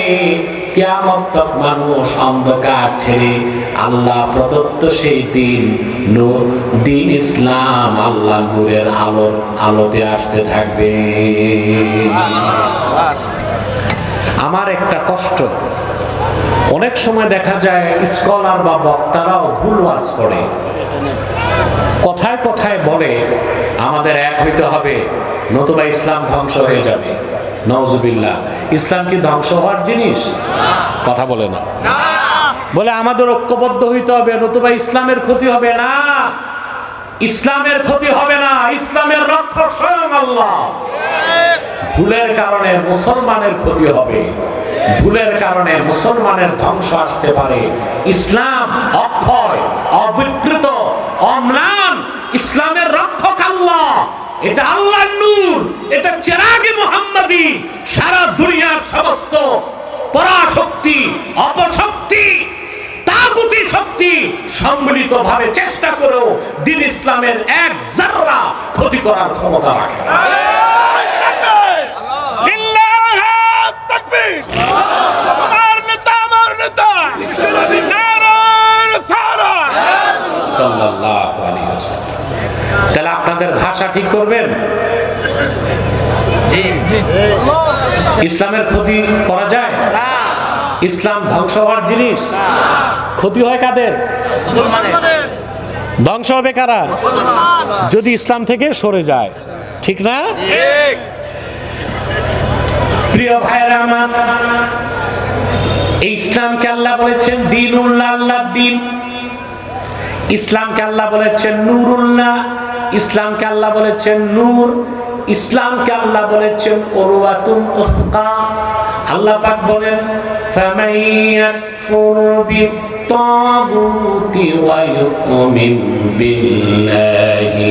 Speaker 1: কিয়ামত তক মানুষ অন্ধকার ছেড়ে আল্লাহ প্রদত্ত সেই দিন নূর, দ্বীন ইসলাম, আল্লাহ নূরের আলোতে আসতে থাকবে। আমার একটা কষ্ট, অনেক সময় দেখা যায় স্কলার বা বক্তারাও ভুল ওয়াজ করে, কথায় কথায় বলে আমাদের এক হইতে হবে, নতুবা ইসলাম ধ্বংস হয়ে যাবে। নাউজুবিল্লাহ। ইসলাম কি ধ্বংস হওয়ার জিনিস? কথা বলে না। বলে আমাদের ঐক্যবদ্ধ হইতে হবে, নতুবা ইসলামের ক্ষতি হবে। না, ইসলামের ক্ষতি হবে না, ইসলামের রক্ষক স্বয়ং আল্লাহ। ভুলের কারণে মুসলমানের ক্ষতি হবে, ভুলের কারণে মুসলমানের ধ্বংস আসতে পারে। ইসলাম অক্ষয়, অবিকৃত, অম্লান। ইসলামের রক্ষক আল্লাহ, এটা আল্লাহর নূর, এটা চেরাগে মুহাম্মাদি। সারা দুনিয়ার সমস্ত পরাশক্তি, অপশক্তি, তাগুতি শক্তি সম্মিলিতভাবে চেষ্টা করেও দ্বীন ইসলামের এক যাররা ক্ষতি করার ক্ষমতা রাখে না। তাহলে আপনাদের ভাষা ঠিক করবেন। ইসলামের ক্ষতি করা যায়? ইসলাম ধ্বংস হওয়ার জিনিস? ক্ষতি হয় কাদের? ধ্বংস হবে কারা? যদি ইসলাম থেকে সরে যায়। ঠিক না? প্রিয় ভাইরা আমার, এই ইসলামকে আল্লাহ বলেছেন দ্বীনুল্লাহ, আল্লাহর দ্বীন। ইসলামকে আল্লাহ বলেছেন নূরুল্লাহ, ইসলামকে আল্লাহ বলেছেন নূর, ইসলামকে আল্লাহ বলেছেন উরওয়াতুন উসকা। আল্লাহ পাক বলেন ফামান ইয়াকফুর বিত্তাগুতি ওয়া ইউমিন বিল্লাহি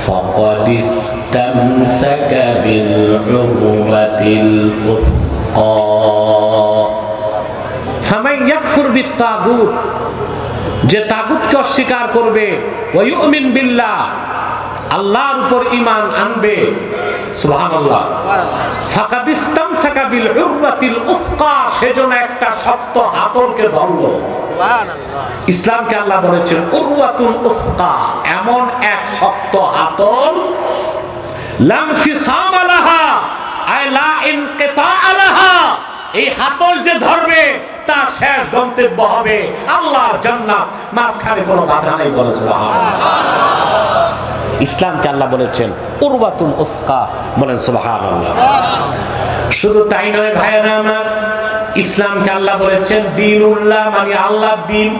Speaker 1: ফাকাদ ইসতামসাকা বিল উরওয়াতিল উসকা। ফামান ইয়াকফুর বিত্তাগুত, যে তাগুতকে অস্বীকার করবে, ওয়া ইউমিন বিল্লাহ, আল্লাহর উপর ঈমান আনবে, সুবহানাল্লাহ, ফাকাদ ইসতামসাকা বিল উরওয়াতিল উসকা, সেজন্য একটা শক্ত হাতলকে ধরলো। সুবহানাল্লাহ। ইসলামকে আল্লাহ বলেছেন উরওয়াতুন উসকা, এমন এক শক্ত হাতল, লাম ফিসামা লাহা আই লা ইনকিতা লাহা, এই হাতল যে ধরবে তার শেষ গন্তব্য হবে আল্লাহর জান্নাত, মাঝখানে কোনো বাধা নেই। বলে সুবহানাল্লাহ। ইসলামকে আল্লাহ বলেছেন উরওয়াতুল উসকা, বলেন সুবহানাল্লাহ। শুধু তাই নয় ভাইরা আমার, ইসলামকে আল্লাহ বলেছেন দ্বীনুল্লাহ, মানে আল্লাহর দ্বীন।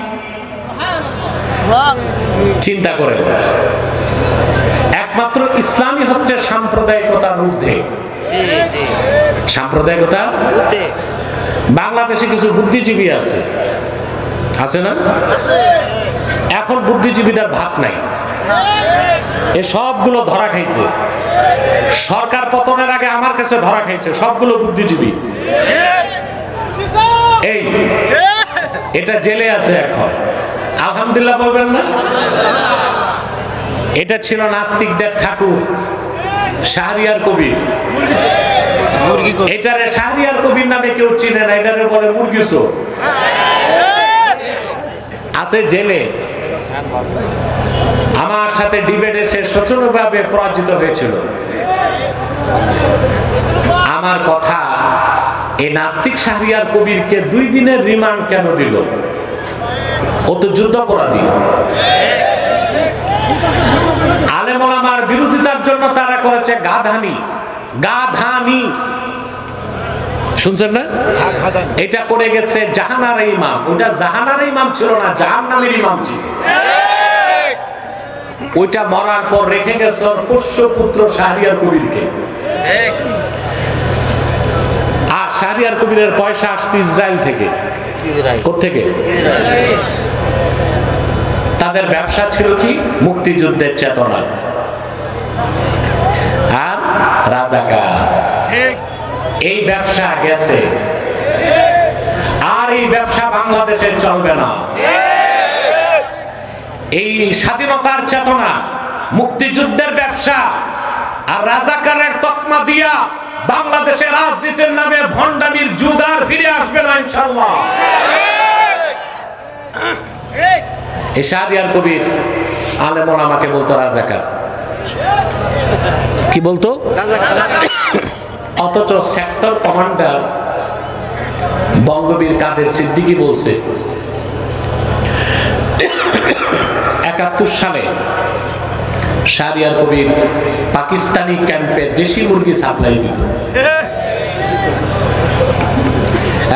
Speaker 1: চিন্তা করে, একমাত্র ইসলামই হচ্ছে সাম্প্রদায়িকতার ঊর্ধ্বে। সাম্প্রদায়িকতার ঊর্ধ্বে বাংলাদেশে কিছু বুদ্ধিজীবী আছে, আছে না? এখন বুদ্ধিজীবীদের ভাত নাই, এ সবগুলো ধরা খাইছে। সরকার পতনের আগে আমার কাছে ধরা খাইছে সবগুলো বুদ্ধিজীবী। এটা জেলে আছে এখন, আলহামদুলিল্লাহ বলবেন না? এটা ছিল নাস্তিকদের ঠাকুর শাহরিয়ার কবির। এটারে শাহরিয়ার কবির নামে কেউ চিনে না, এটারে বলে মুরগি চোর। আছে জেলে। আমার সাথে ডিবেটে সে শোচনীয়ভাবে পরাজিত হয়েছিল। আমার কথা, এই নাস্তিক শাহরিয়ার কবিরকে 2 দিনের রিমান্ড কেন দিল? ও তো যুদ্ধাপরাধী। আলেম ওলামার বিরোধিতার জন্য তারা করেছে গাধানি। গাধানি শুনছেন না? এটা করে গেছে জাহানার ইমাম। ওটা জাহানার ইমাম ছিল না, জাহান্নামের ইমাম ছিল। ওইটা মরার পর রেখে গেছে ওর পোষ্যপুত্র শাহরিয়ার কবিরকে। আর শাহরিয়ার কবিরের পয়সা আসছে ইসরায়েল থেকে। কোত্থেকে? তাদের ব্যবসা ছিল কি? মুক্তিযুদ্ধের চেতনা আর রাজাকার। এই ব্যবসা গেছে, আর এই ব্যবসা বাংলাদেশে চলবে না। এই স্বাধীনতার চেতনা, মুক্তিযুদ্ধের ব্যবসা আর রাজাকারের তকমা দিয়া বাংলাদেশের রাজনীতির নামে ভণ্ডামির যুগ আর ফিরে আসবে না ইনশাআল্লাহ। এই শাহরিয়ার কবির আলেম ওলামাকে বলতো রাজাকার। কি বলতো? অথচ সেক্টর কমান্ডার বঙ্গবীর কাদের সিদ্দিকী বলছে 71 সালে শাহরিয়ার কবির পাকিস্তানি ক্যাম্পে দেশি মুরগি সাপ্লাই দিত।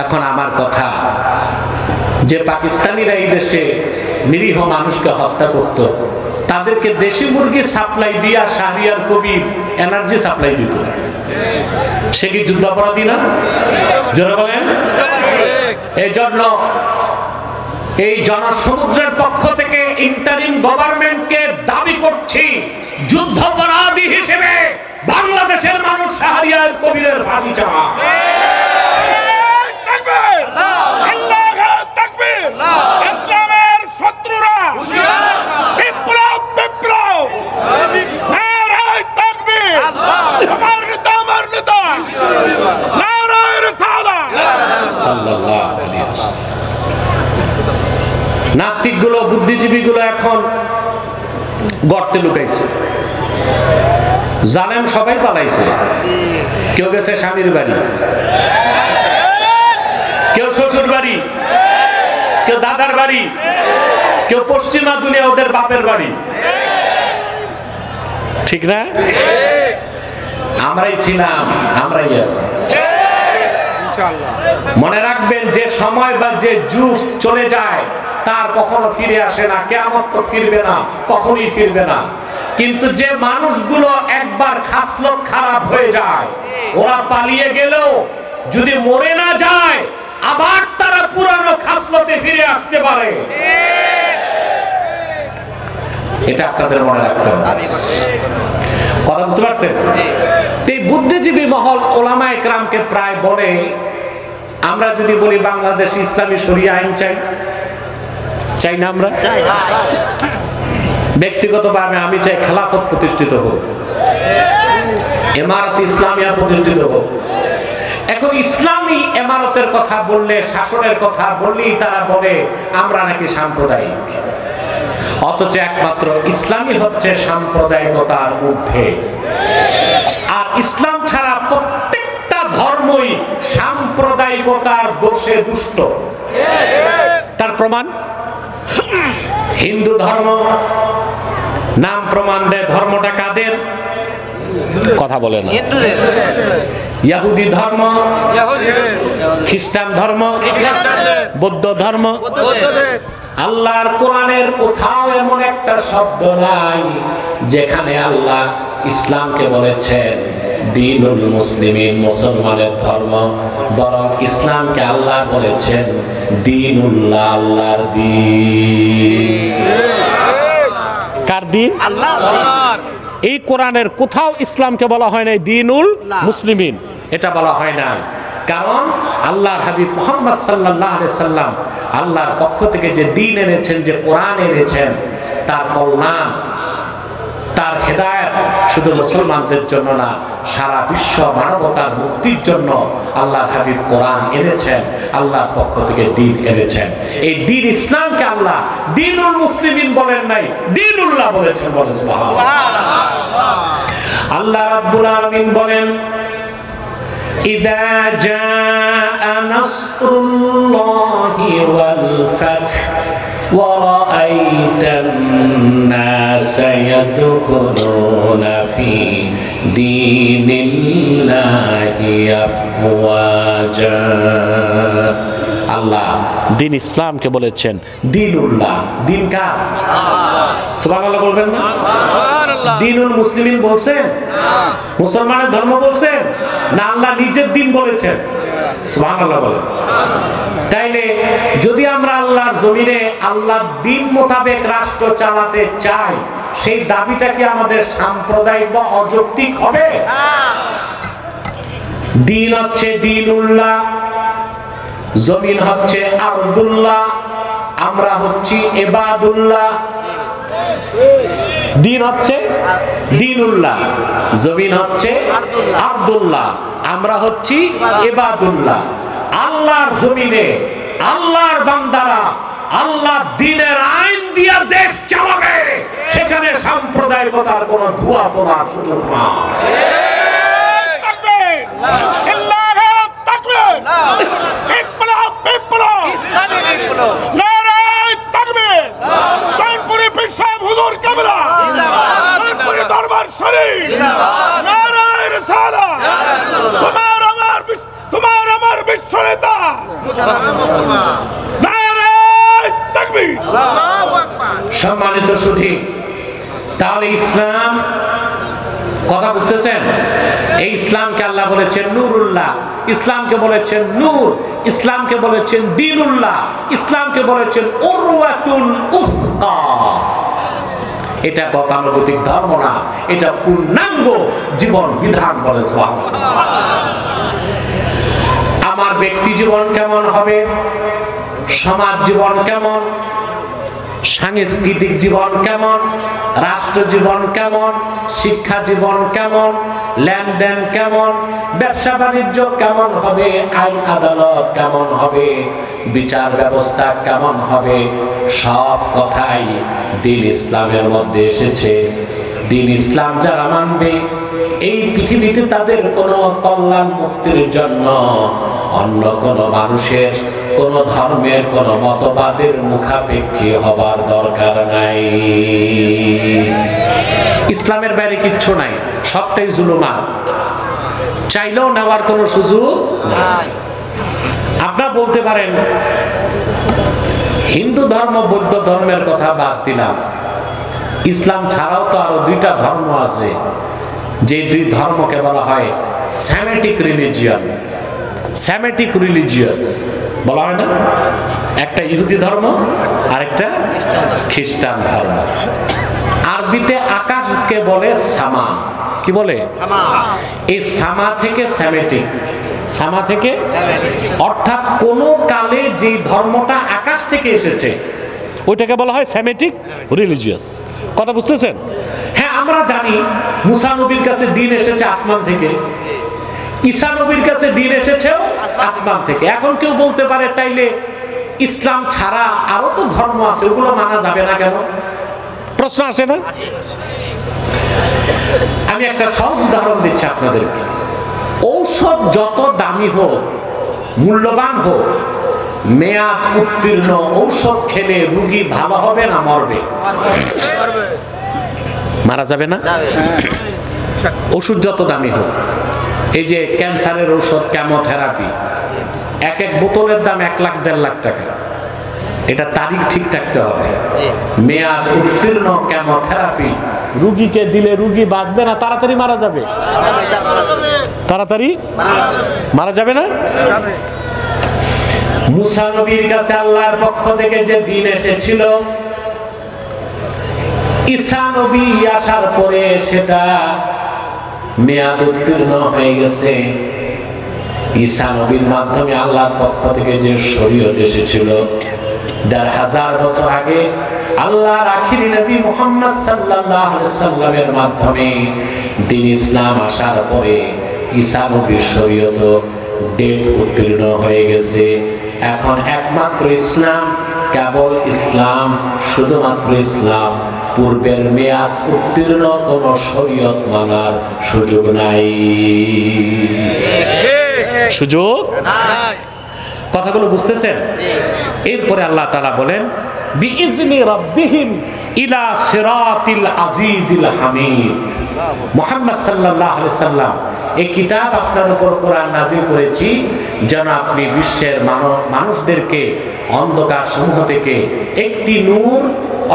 Speaker 1: এখন আমার কথা, যে পাকিস্তানিরা এই দেশে নিরীহ মানুষকে হত্যা করত, তাদেরকে দেশি মুরগি সাপ্লাই দিয়া শাহরিয়ার কবির এনার্জি সাপ্লাই দিত। সে কি যুদ্ধাপরাধী না? জোরে বলেন। এই জন্য এই জনসমুদ্রের পক্ষ থেকে ইন্টারিম গভর্নমেন্টকে দাবি করছি, যুদ্ধাপরাধী হিসেবে বাংলাদেশের মানুষ শাহরিয়ার কবিরের ফাঁসি চায়। ইসলামের শত্রুরা বিপ্লব বিপ্লব নারায়ে তাকবীর, আমার নেতা আমার নেতা নারায়ে রিসালাত সাল্লাল্লাহু আলাইহি ওয়াসাল্লাম। নাস্তিকগুলো, বুদ্ধিজীবীগুলো এখন গর্তে লুকাইছে। জালেম সবাই পালাইছে। কেউ গেছে স্বামীর বাড়ি, কেউ শ্বশুর বাড়ি, কেউ দাদার বাড়ি, কেউ পশ্চিমা দুনিয়া ওদের বাপের বাড়ি। ঠিক না? আমরাই ছিলাম, আমরাই আছি। মনে রাখবেন, যে সময় বা যে যুগ চলে যায় তার কখনো ফিরে আসে না। কিয়ামত তো ফিরবে না, কখনোই ফিরবে না। কিন্তু যে মানুষগুলো একবার খাসলত খারাপ হয়ে যায়, ওরা পালিয়ে গেলেও যদি মরে না যায়, আবার তারা পুরানো খাসলতে ফিরে আসতে পারে। এটা আপনাদের মনে রাখতে হবে। কথা বুঝতে পারছেন? এই বুদ্ধিজীবী মহল ওলামায়ে কেরামকে প্রায় বলে, আমরা যদি বলি বাংলাদেশ ইসলামী শরিয়া আইন চাই, চাই না? আমরা ব্যক্তিগতভাবে আমি চাই খেলাফত প্রতিষ্ঠিত হোক, ইমারত ইসলামিয়া প্রতিষ্ঠিত হোক। এখন ইসলামী ইমারতের কথা বললে, শাসনের কথা বললেই তারা বলে আমরা নাকি সাম্প্রদায়িক। অথচ একমাত্র ইসলামী হচ্ছে সাম্প্রদায়িকতার ঊর্ধ্বে। আর ইসলাম ছাড়া প্রত্যেকটা ধর্মই সাম্প্রদায়িকতার দোষে দুষ্ট। তার প্রমাণ হিন্দু ধর্ম নাম প্রমাণ দেয় ধর্মটা কাদের? কথা বলে না। ইহুদি ধর্ম, খ্রিস্টান ধর্ম, বৌদ্ধ ধর্ম। আল্লাহর কোরআনের কোথাও এমন একটা শব্দ নাই যেখানে আল্লাহ ইসলামকে বলেছেন দীনুল মুসলিমিন, মুসলমানের ধর্ম। বরং ইসলামকে আল্লাহ বলেছেন দীনুল্লাহ, আল্লাহর দ্বীন। কার দ্বীন? আল্লাহর। এই কোরআনের কোথাও ইসলামকে বলা হয় নাই দীনুল মুসলিমিন, এটা বলা হয় না। কারণ আল্লাহর হাবিব মুহাম্মদ সাল্লাল্লাহু আলাইহি সাল্লাম আল্লাহর পক্ষ থেকে যে দ্বীন এনেছেন, যে কোরআন এনেছেন, তার কল্যাণ, তার হেদায়েত শুধু মুসলমানদের জন্য না, সারা বিশ্ব মানবতার মুক্তির জন্য আল্লাহর হাবিব কোরআন এনেছেন, আল্লাহর পক্ষ থেকে দ্বীন এনেছেন। এই দ্বীন ইসলামকে আল্লাহ দ্বীনুল মুসলিমিন বলেন নাই, দ্বীনুল্লাহ বলেছেন। বলেন সুবহানাল্লাহ। আল্লাহ রাব্বুল আলামিন বলেন, ইযা জাআ নাসরুল্লাহি ওয়াল ফাth ওয়া রাআইতান নাসা ইয়াদখুলুনা ফি দীনিল্লাহি আফওয়াজা। আল্লাহ দ্বীন ইসলামকে বলেছেন দ্বীনুল্লাহ। দ্বীন কার? সুবহানাল্লাহ বলবেন না? সুবহানাল্লাহ। দ্বীনুল মুসলিমিন বলছেন? মুসলমানের ধর্ম বলছেন না, আল্লাহ নিজের দ্বীন বলেছেন? সুবহানাল্লাহ বলেন। তাইলে যদি আমরা আল্লাহর জমিনে আল্লাহর দ্বীন মোতাবেক রাষ্ট্র চালাতে চাই, সেই দাবিটা কি আমাদের সাম্প্রদায়িক বা অযৌক্তিক হবে? দ্বীন হচ্ছে দ্বীনুল্লাহ, জমিন হচ্ছে আরদুল্লাহ, আমরা হচ্ছি ইবাদুল্লাহ। দ্বীন হচ্ছে দ্বীনুল্লাহ, জমিন হচ্ছে আরদুল্লাহ, আমরা হচ্ছি ইবাদুল্লাহ। আল্লাহর জমিনে আল্লাহর বান্দারা আল্লাহর দ্বীনের আইন দিয়া দেশ চালাবে, সেখানে সাম্প্রদায়িকতার কোনো ধোঁয়া তোলার সুযোগ না। সম্মানিত সুধী, তাহলে ইসলাম কথা বুঝতেছেন? এই ইসলামকে আল্লাহ বলেছেন নূরুল্লাহ, ইসলামকে বলেছেন নূর, ইসলামকে বলেছেন দ্বীনুল্লাহ, ইসলামকে বলেছেন উরওয়াতুল উসকা। এটা গতানুগতিক ধর্ম না, এটা পূর্ণাঙ্গ জীবন বিধান। বলে আমার ব্যক্তি জীবন কেমন হবে, সমাজ জীবন কেমন, সাংস্কৃতিক জীবন কেমন, রাষ্ট্র জীবন কেমন, শিক্ষা জীবন কেমন, লেনদেন কেমন, ব্যবসা বাণিজ্য কেমন হবে, আইন আদালত কেমন হবে, বিচার ব্যবস্থা কেমন হবে, সব কথাই দ্বীন ইসলামের মধ্যে এসেছে। দ্বীন ইসলাম যারা মানবে, এই পৃথিবীতে তাদের কোনো কল্যাণ মুক্তির জন্য অন্য কোনো মানুষের, কোন ধর্মের, কোন মতবাদের মুখাপেক্ষী হবার দরকার নাই। ইসলামের বাইরে কিচ্ছু নাই, সবটাই জুলুমাত, চাইলেও নেওয়ার কোনো সুযোগ নাই। আপনারা বলতে পারেন হিন্দু ধর্ম, বৌদ্ধ ধর্মের কথা বাদ দিলাম, ইসলাম ছাড়াও তো আরো দুইটা ধর্ম আছে, যে দুই ধর্মকে বলা হয় সেমেটিক রিলিজিয়ন, সেমেটিক রিলিজিয়াস বলা হয় না? একটা ইহুদি ধর্ম আর একটা খ্রিস্টান ধর্ম। আরবিতে আকাশকে বলে সামা। কি বলে? এই সামা থেকে সেমেটিক, সামা থেকে অর্থাৎ কোন কালে যে ধর্মটা আকাশ থেকে এসেছে ওইটাকে বলা হয় সেমেটিক রিলিজিয়াস। কথা বুঝতেছেন? হ্যাঁ, আমরা জানি মুসা নবীর কাছে দ্বীন এসেছে আসমান থেকে, ঈসা নবীর কাছে দ্বীন এসেছেও আসমান থেকে। এখন কেউ বলতে পারে তাইলে ইসলাম ছাড়া আরো তো ধর্ম আছে, ওগুলো মানা যাবে না কেন? প্রশ্ন আসে না? আমি একটা সহজ উদাহরণ দিচ্ছি আপনাদেরকে। ঔষধ যত দামি হোক, মূল্যবান হোক, মেয়াদ উত্তীর্ণ ঔষধ খেলে রোগী ভালো হবে না মরবে? মারা যাবে না? ওষুধ যত দামি হোক, এই যে ক্যান্সারের ঔষধ, কেমোথেরাপি, এক এক বোতলের দাম 1 লাখ 1.5 লাখ টাকা। এটা তারিখ ঠিক থাকতে হবে। মেয়াদ উত্তীর্ণ কেমোথেরাপি রোগীকে দিলে রোগী বাঁচবে না, তাড়াতাড়ি মারা যাবে। তাড়াতাড়ি মারা যাবে না? মুসা নবীর কাছে আল্লাহর পক্ষ থেকে যে দ্বীন এসেছিল, ঈসা নবী আসার পরে সেটা মেয়াদ উত্তীর্ণ হয়ে গেছে। ঈসা নবীর মাধ্যমে আল্লাহর পক্ষ থেকে যে শরীয়ত এসেছিল ১৫০০ বছর আগে, আল্লাহর আখিরি নবী মুহাম্মদ সাল্লাল্লাহু আলাইহি সাল্লামের মাধ্যমে দ্বীন ইসলাম আসার পরে ঈসা নবীর শরীয়ত ডেট উত্তীর্ণ হয়ে গেছে। এখন একমাত্র ইসলাম, কেবল ইসলাম, শুধুমাত্র ইসলাম। পূর্বের মেয়াদ উত্তীর্ণ কোন শরীয়ত মানার সুযোগ নাই। সুযোগ নাই। কথাগুলো বুঝতেছেন? এরপরে আল্লাহ তাআলা বলেন বিইذনি রাব্বিহিম ইলা সিরাতিল আজিজিল হামিদ। মুহাম্মদ সাল্লাল্লাহু আলাইহি সাল্লাম, এই কিতাব আপনার উপর কোরআন নাযিল করেছি যেন আপনি বিশ্বের মানুষদেরকে অন্ধকার সমূহ থেকে একটি নূর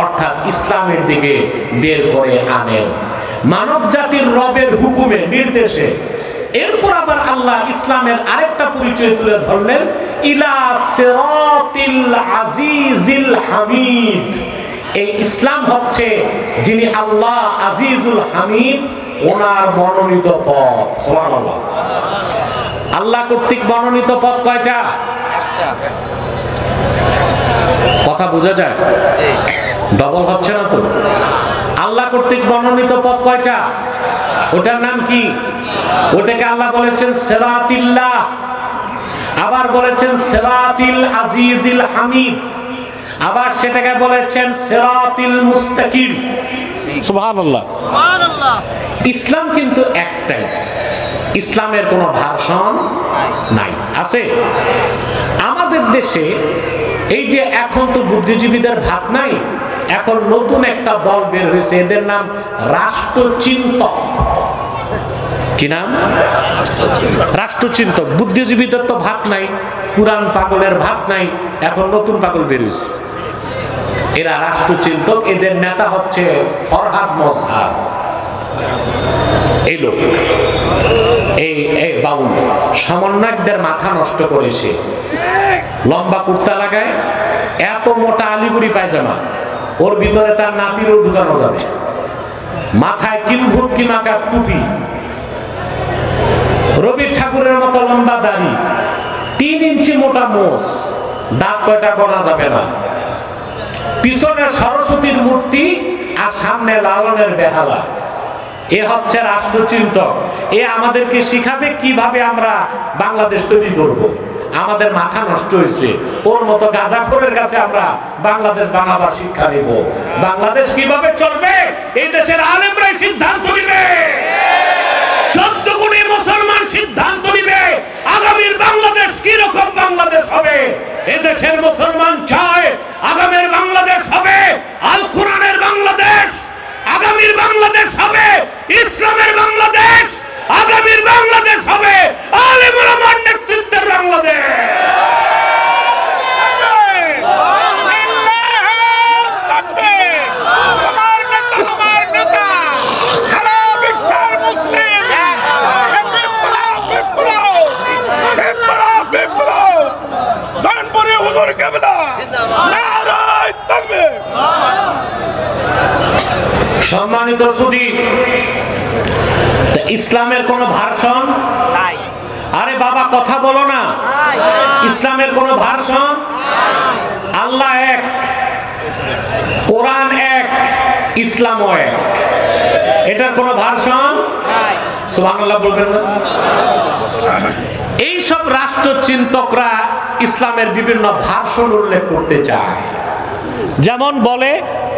Speaker 1: অর্থাৎ ইসলামের দিকে বের করে আনেন, মানব জাতির রবের হুকুমে, নির্দেশে। এরপর আবার আল্লাহ ইসলামের আরেকটা পরিচয় তুলে ধরলেন, ইলা সিরাতিল আজিজিল হামিদ। এই ইসলাম হচ্ছে যিনি আল্লাহ আজিজুল হামিদ, ওনার মনোনীত পথ। সুবহানাল্লাহ। আল্লাহ কর্তৃক মনোনীত পথ কয়টা? কথা বোঝা যায়? ডবল হচ্ছে না তো? আল্লাহ কর্তৃক মনোনীত পথ কয়টা? ওটার নাম কি? ওটাকে আল্লাহ বলেছেন সিরাতিল্লাহ, আবার বলেছেন সিরাতিল আজিজিল হামিদ, আবার সেটাকে বলেছেন সিরাতিল মুস্তাকিম। সুবহানাল্লাহ। সুবহানাল্লাহ। ইসলাম কিন্তু একটাই, ইসলামের কোনো ভার্সন নাই। আছে আমাদের দেশে এই যে এখন তো বুদ্ধিজীবীদের ভাত নাই, এখন নতুন একটা দল বের হয়েছে, এদের নাম রাষ্ট্রচিন্তক। কি নাম? রাষ্ট্রচিন্তক। বুদ্ধিজীবীদের তো ভাত নাই, পুরান পাগলের ভাত নাই, এখন নতুন পাগল বের হয়েছে, এরা রাষ্ট্রচিন্তক। এদের নেতা হচ্ছে ফরহাদ মজহার। এই লোক, এই বাউল সমন্বয়কদের মাথা নষ্ট করেছে। লম্বা কুর্তা লাগায়, এত মোটা আলিগুড়ি পায়জামা, ওর ভিতরে তার নাতিরও ঢুকানো যাবে, মাথায় কিমভুটকি মাকা টুপি, রবি ঠাকুরের মতো লম্বা দাড়ি, 3 ইঞ্চি মোটা মোষ, দাঁত কয়টা গোনা যাবে না, পিছনে সরস্বতীর মূর্তি আর সামনে লালনের বেহালা। এ হচ্ছে রাষ্ট্রচিন্তক। এ আমাদেরকে শিখাবে কিভাবে আমরা বাংলাদেশ তৈরি করব। আমাদের মাথা নষ্ট হয়েছে, ওর মতো গাঁজাখোরের কাছে আমরা বাংলাদেশ বানাবার শিক্ষা নেব। বাংলাদেশ কিভাবে চলবে এই দেশের আলেমরাই সিদ্ধান্ত নেবে, 14 কোটি মুসলমান সিদ্ধান্ত নেবে আগামীর বাংলাদেশ কি রকম বাংলাদেশ হবে। এদেশের মুসলমান চায় আগামীর বাংলাদেশ হবে আল কোরআনের বাংলাদেশ, আগামীর বাংলাদেশ হবে ইসলামের বাংলাদেশ, আগামীর বাংলাদেশ হবে আলেম ওলামার নেতৃত্বের বাংলাদেশ। সম্মানিত সুধী, ইসলামের কোন ভার্সন নাই। আরে বাবা কথা বলো না, ইসলামের কোন ভার্সন? আল্লাহ এক, কোরআন এক, ইসলামও এক, এটার কোন ভার্সন নাই। সুবহানাল্লাহ বলবেন না? এই সব রাষ্ট্রচিন্তকরা ইসলামের বিভিন্ন ভার্সন উল্লেখ করতে চায়। যেমন বলে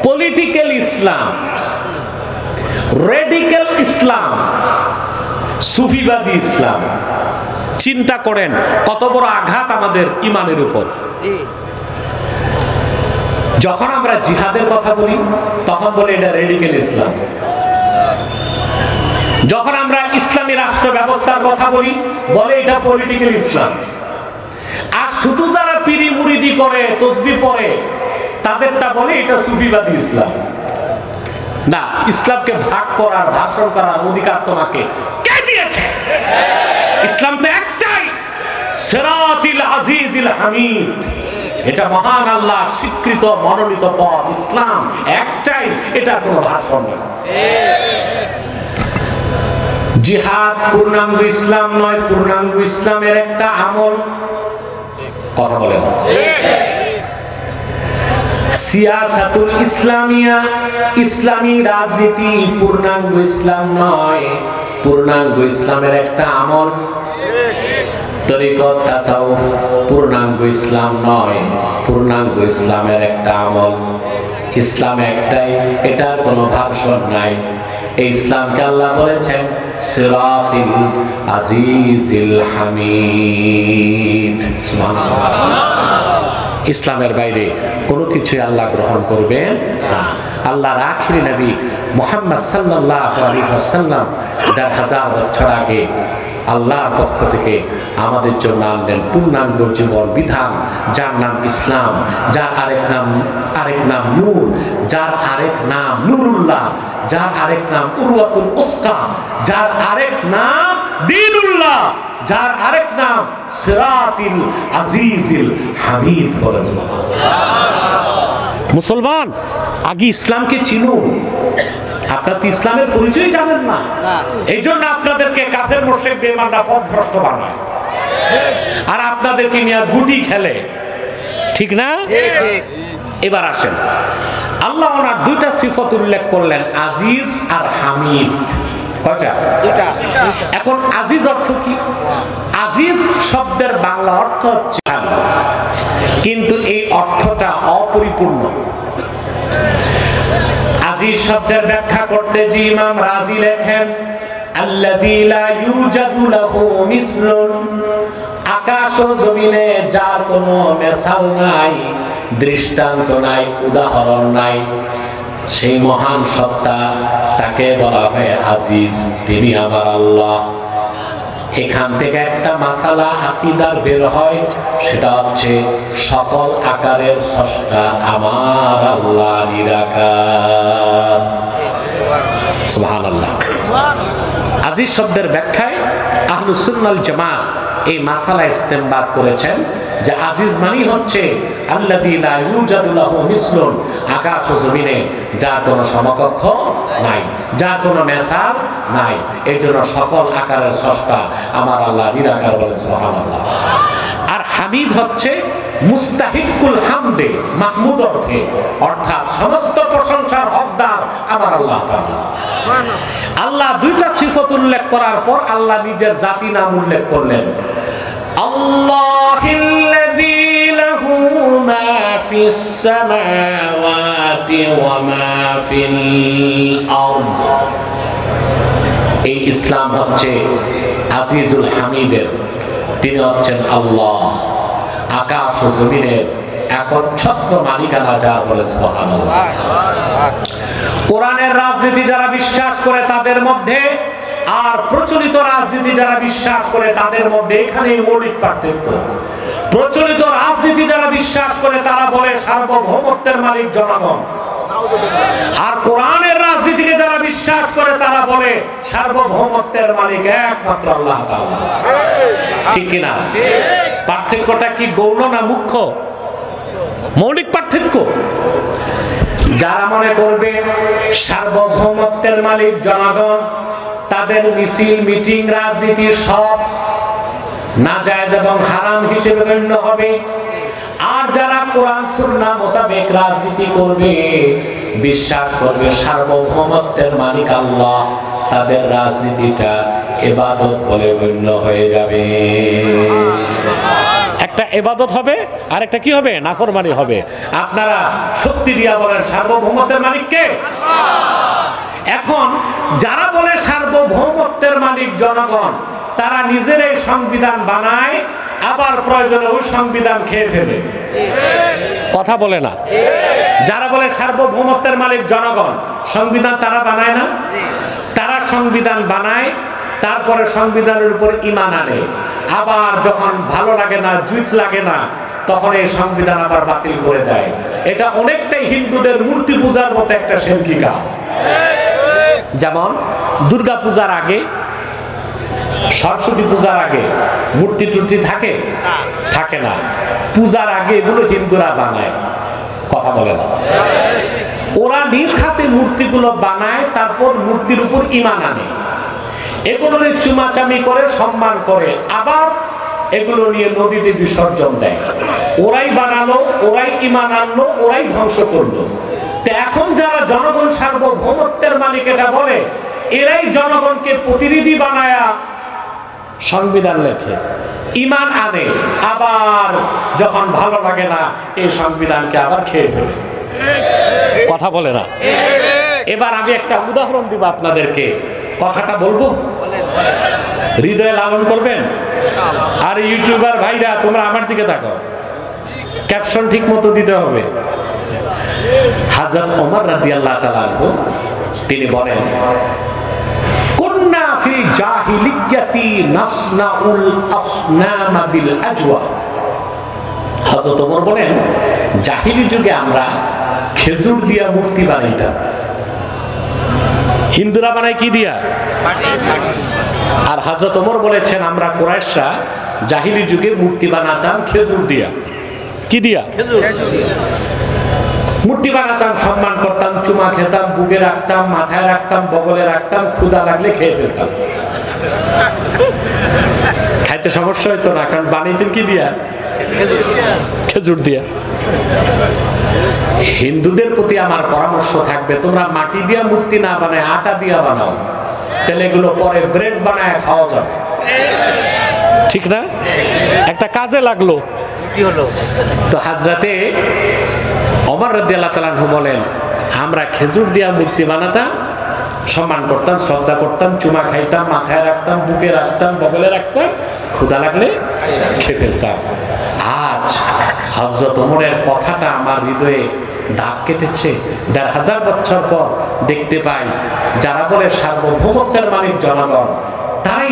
Speaker 1: পলিটিক্যাল ইসলাম, রেডিক্যাল ইসলাম, সুফিবাদী ইসলাম। চিন্তা করেন কত বড় আঘাত আমাদের ইমানের উপর। যখন আমরা জিহাদের কথা বলি তখন বলে এটা রেডিক্যাল ইসলাম, যখন আমরা ইসলামী রাষ্ট্র ব্যবস্থার কথা বলি বলে এটা পলিটিক্যাল ইসলাম। আর শুধু যারা পীরি মুরিদি করে, তসবিহ পড়ে, তাদেরটা বলে এটা সুফিবাদী ইসলাম। না, ইসলামকে ভাগ করার, ভাষণ করার অধিকার তোমাকে কে দিয়েছে? ইসলাম তো একটাই, সিরাতিল আজিজিল হামিদ। এটা মহান আল্লাহ স্বীকৃত মনোনীত পথ, ইসলাম একটাই, এটা কোনো ভাষণ না। জিহাদ পূর্ণাঙ্গ ইসলাম নয়, পূর্ণাঙ্গ ইসলামের একটা আমল। কথা বলেন। সিয়াসাতুল ইসলামিয়া, ইসলামী রাজনীতি পূর্ণাঙ্গ ইসলাম নয়, পূর্ণাঙ্গ ইসলামের একটা আমল। তরিকত তাসাউফ পূর্ণাঙ্গ ইসলাম নয়, পূর্ণাঙ্গ ইসলামের একটা আমল। ইসলাম একটাই, এটার কোনো ভার্সন নাই। এই ইসলামকে আল্লাহ বলেছেন সিরাতিল আজিজিল হামিদ। ইসলামের বাইরে কোনো কিছু আল্লাহ গ্রহণ করবেন না। আল্লাহর আখিরি নবী মুহাম্মদ সাল্লাল্লাহু আলাইহি ওয়াসাল্লাম ১০০০ বছর আগে আল্লাহর পক্ষ থেকে আমাদের জন্য আনলেন পূর্ণাঙ্গ জীবন বিধান, যার নাম ইসলাম, যার আরেক নাম নূর, যার আরেক নাম নুরুল্লাহ, যার আরেক নাম উরওয়াতুল উসকা, যার আরেক নাম দ্বীনুল্লাহ, যার আরেক নাম সিরাতিল আজিজিল হামিদ। বলেন সুবহানাল্লাহ। মুসলমান, আগে ইসলামকে চিনুন। আপনারা তো ইসলামের পরিচয় জানেন না, এই জন্য আপনাদেরকে কাফের মুশরিক বেঈমানরা পথভ্রষ্ট বানায় আর আপনাদেরকে নিয়ে গুটি খেলে, ঠিক না? এবার আসেন, আল্লাহ ওনার দুইটা সিফত উল্লেখ করলেন, আজিজ আর হামিদ। কয়টা? দুইটা। এখন আজিজ অর্থ কি? আজিজ শব্দের বাংলা অর্থ হচ্ছে, কিন্তু এই অর্থটা অপরিপূর্ণ। আজিজ শব্দের ব্যাখ্যা করতে যে ইমাম রাজি লেখেন, আল্লাযী লা ইউজাদু লাহু মিসলুন, আকাশ ও জমিনে যার কোনো মিসাল নাই, দৃষ্টান্ত নাই, উদাহরণ নাই, সেই মহান সত্তা, তাকে বলা হয় আজিজ। তিনি আমার আল্লাহ। এখান থেকে একটা মাসালা আকীদার বের হয়, সেটা হচ্ছে সকল আকারের স্রষ্টা আমার আল্লাহ নিরাকার। সুবহানাল্লাহ। আজিজ শব্দের ব্যাখ্যায় আহলুস সুন্নাহ ওয়াল জামাত এই মাসালা ইস্তেমবাদ করেছেন যে আজিজ মানে হচ্ছে আল্লাযী লা ইউজাদু লাহু মিসলুন, আকাশ ও জমিনে যার কোনো সমকক্ষ নাই, যার কোনো মেসাল নাই, এই জন্য সকল আকারের স্রষ্টা আমার আল্লাহ নিরাকার। বলেন সুবহানাল্লাহ। আর হামিদ হচ্ছে মুস্তাহিকুল হামদে, মাহমুদ অর্থে, অর্থাৎ সমস্ত প্রশংসার হকদার আমার আল্লাহ তাআলা। আল্লাহ দুইটা সিফত উল্লেখ করার পর আল্লাহ নিজের জাতি নাম উল্লেখ করলেন, আল্লাহিল্লাযী লাহু মা ফিস সামাওয়াতি ওয়া মা ফিল আরদ। এই ইসলাম হচ্ছে আজিজুল হামিদের, তিনি হচ্ছেন আল্লাহ, আকাশ ও জমিনের একচ্ছত্র মালিকানা যার। বলেন সুবহানাল্লাহ। কোরআনের রাজনীতি যারা বিশ্বাস করে তাদের মধ্যে আর প্রচলিত রাজনীতি যারা বিশ্বাস করে তাদের মধ্যে এখানে মৌলিক পার্থক্য। প্রচলিত রাজনীতি যারা বিশ্বাস করে তারা বলে সার্বভৌমত্বের মালিক জনগণ, আর কোরআনের রাজনীতিকে যারা বিশ্বাস করে তারা বলে সার্বভৌমত্বের মালিক একমাত্র আল্লাহ তাআলা। ঠিক কিনা? পার্থক্যটা কি গৌণ না মুখ্য? মৌলিক পার্থক্য। যারা মনে করবে সার্বভৌমত্বের মালিক জনগণ, তাদের মিছিল মিটিং রাজনীতি সব নাজায়েজ এবং হারাম হিসেবে গণ্য হবে। আর যারা কোরআন সুন্নাহ মোতাবেক রাজনীতি করবে, বিশ্বাস করবে সার্বভৌমত্বের মালিক আল্লাহ, তাদের রাজনীতিটা ইবাদত বলে গণ্য হয়ে যাবে। একটা ইবাদত হবে আর একটা কি হবে? নাফরমানি হবে। আপনারা শক্তি দিয়া বলেন সার্বভৌমত্বের মালিক কে? এখন যারা বলে সার্বভৌমত্বের মালিক জনগণ, তারা নিজেরাই সংবিধান বানায়, আবার প্রয়োজনে ওই সংবিধান খেয়ে ফেলে। কথা বলে না? যারা বলে সার্বভৌমত্বের মালিক জনগণ, সংবিধান তারা বানায় না? তারা সংবিধান বানায়, তারপরে সংবিধানের উপর ঈমান আনে, আবার যখন ভালো লাগে না, জুত লাগে না, তখন এই সংবিধান আবার বাতিল করে দেয়। এটা অনেকটাই হিন্দুদের মূর্তি পূজার মতো একটা শেরকি কাজ। যেমন দুর্গা পূজার আগে, সরস্বতী পূজার আগে মূর্তি টুর্তি থাকে? থাকে না। পূজার আগে এগুলো হিন্দুরা বানায়। কথা বলে না? ওরা নিজ হাতে মূর্তিগুলো বানায়, তারপর মূর্তির উপর ঈমান আনে। এগুলোর চুমাচামি করে সম্মান করে, আবার এগুলো নিয়ে নদীতে বিসর্জন দেয়। ওরাই বানালো, ওরাই ঈমান আনলো, ওরাই ধ্বংস করলো। তো এখন যারা জনগণ সার্বভৌমত্বের মালিক এটা বলে, এরাই জনগণকে প্রতিনিধি বানায়া সংবিধান লেখে, ঈমান আনে, আবার যখন ভালো লাগে না এই সংবিধানকে আবার খেয়ে ফেলে। কথা বলে না। এবার আমি একটা উদাহরণ দিব আপনাদেরকে, কথাটা বলবো, হৃদয়ে লালন করবেন। আর ইউটিউবার ভাইরা তোমরা আমার দিকে তাকাও, ক্যাপশন ঠিক মতো দিতে হবে। হযরত ওমর রাদিয়াল্লাহু তাআলা আনহু তিনি বলেন, কুন্না ফি জাহিলিয়াতি নাসনাউল আসনাম বিল আজওয়া। হযরত ওমর বলেন, জাহিলি যুগে আমরা খেজুর দিয়া মূর্তি বানাইতাম। হিন্দুরা বানায় কি দিয়া? আর হযরত ওমর বলেছেন, আমরা কুরাইশরা জাহিলি যুগে মূর্তি বানাতাম খেজুর দিয়া। কি দিয়া? মূর্তি বানাতাম, সম্মান করতাম, চুমা খেতাম, বুকে রাখতাম, মাথায় রাখতাম, বগলে রাখতাম, ক্ষুধা লাগলে খেয়ে ফেলতাম। খাইতে সমস্যা হইতো না, কারণ বানাইতেন কি দিয়া? খেজুর দিয়া। হিন্দুদের প্রতি আমার পরামর্শ থাকবে, তোমরা মাটি দিয়া মূর্তি না বানায় আটা দিয়া বানাও, তাহলে এগুলো পরে ব্রেড বানায় খাওয়া যাবে। ঠিক না? একটা কাজে লাগলো। তো হযরতে ওমর রাদিয়াল্লাহু তাআলা আনহু বলেন, আমরা খেজুর দিয়া মূর্তি বানাতাম, সম্মান করতাম, শ্রদ্ধা করতাম, চুমা খাইতাম, মাথায় রাখতাম, বুকে রাখতাম, বগলে রাখতাম, ক্ষুধা লাগলে খেয়ে ফেলতাম। আজ হযরত ওমরের কথাটা আমার হৃদয়ে দাগ কেটেছে। ১৫০০ বছর পর দেখতে পাই যারা বলে সার্বভৌমত্বের মালিক জনগণ, তাই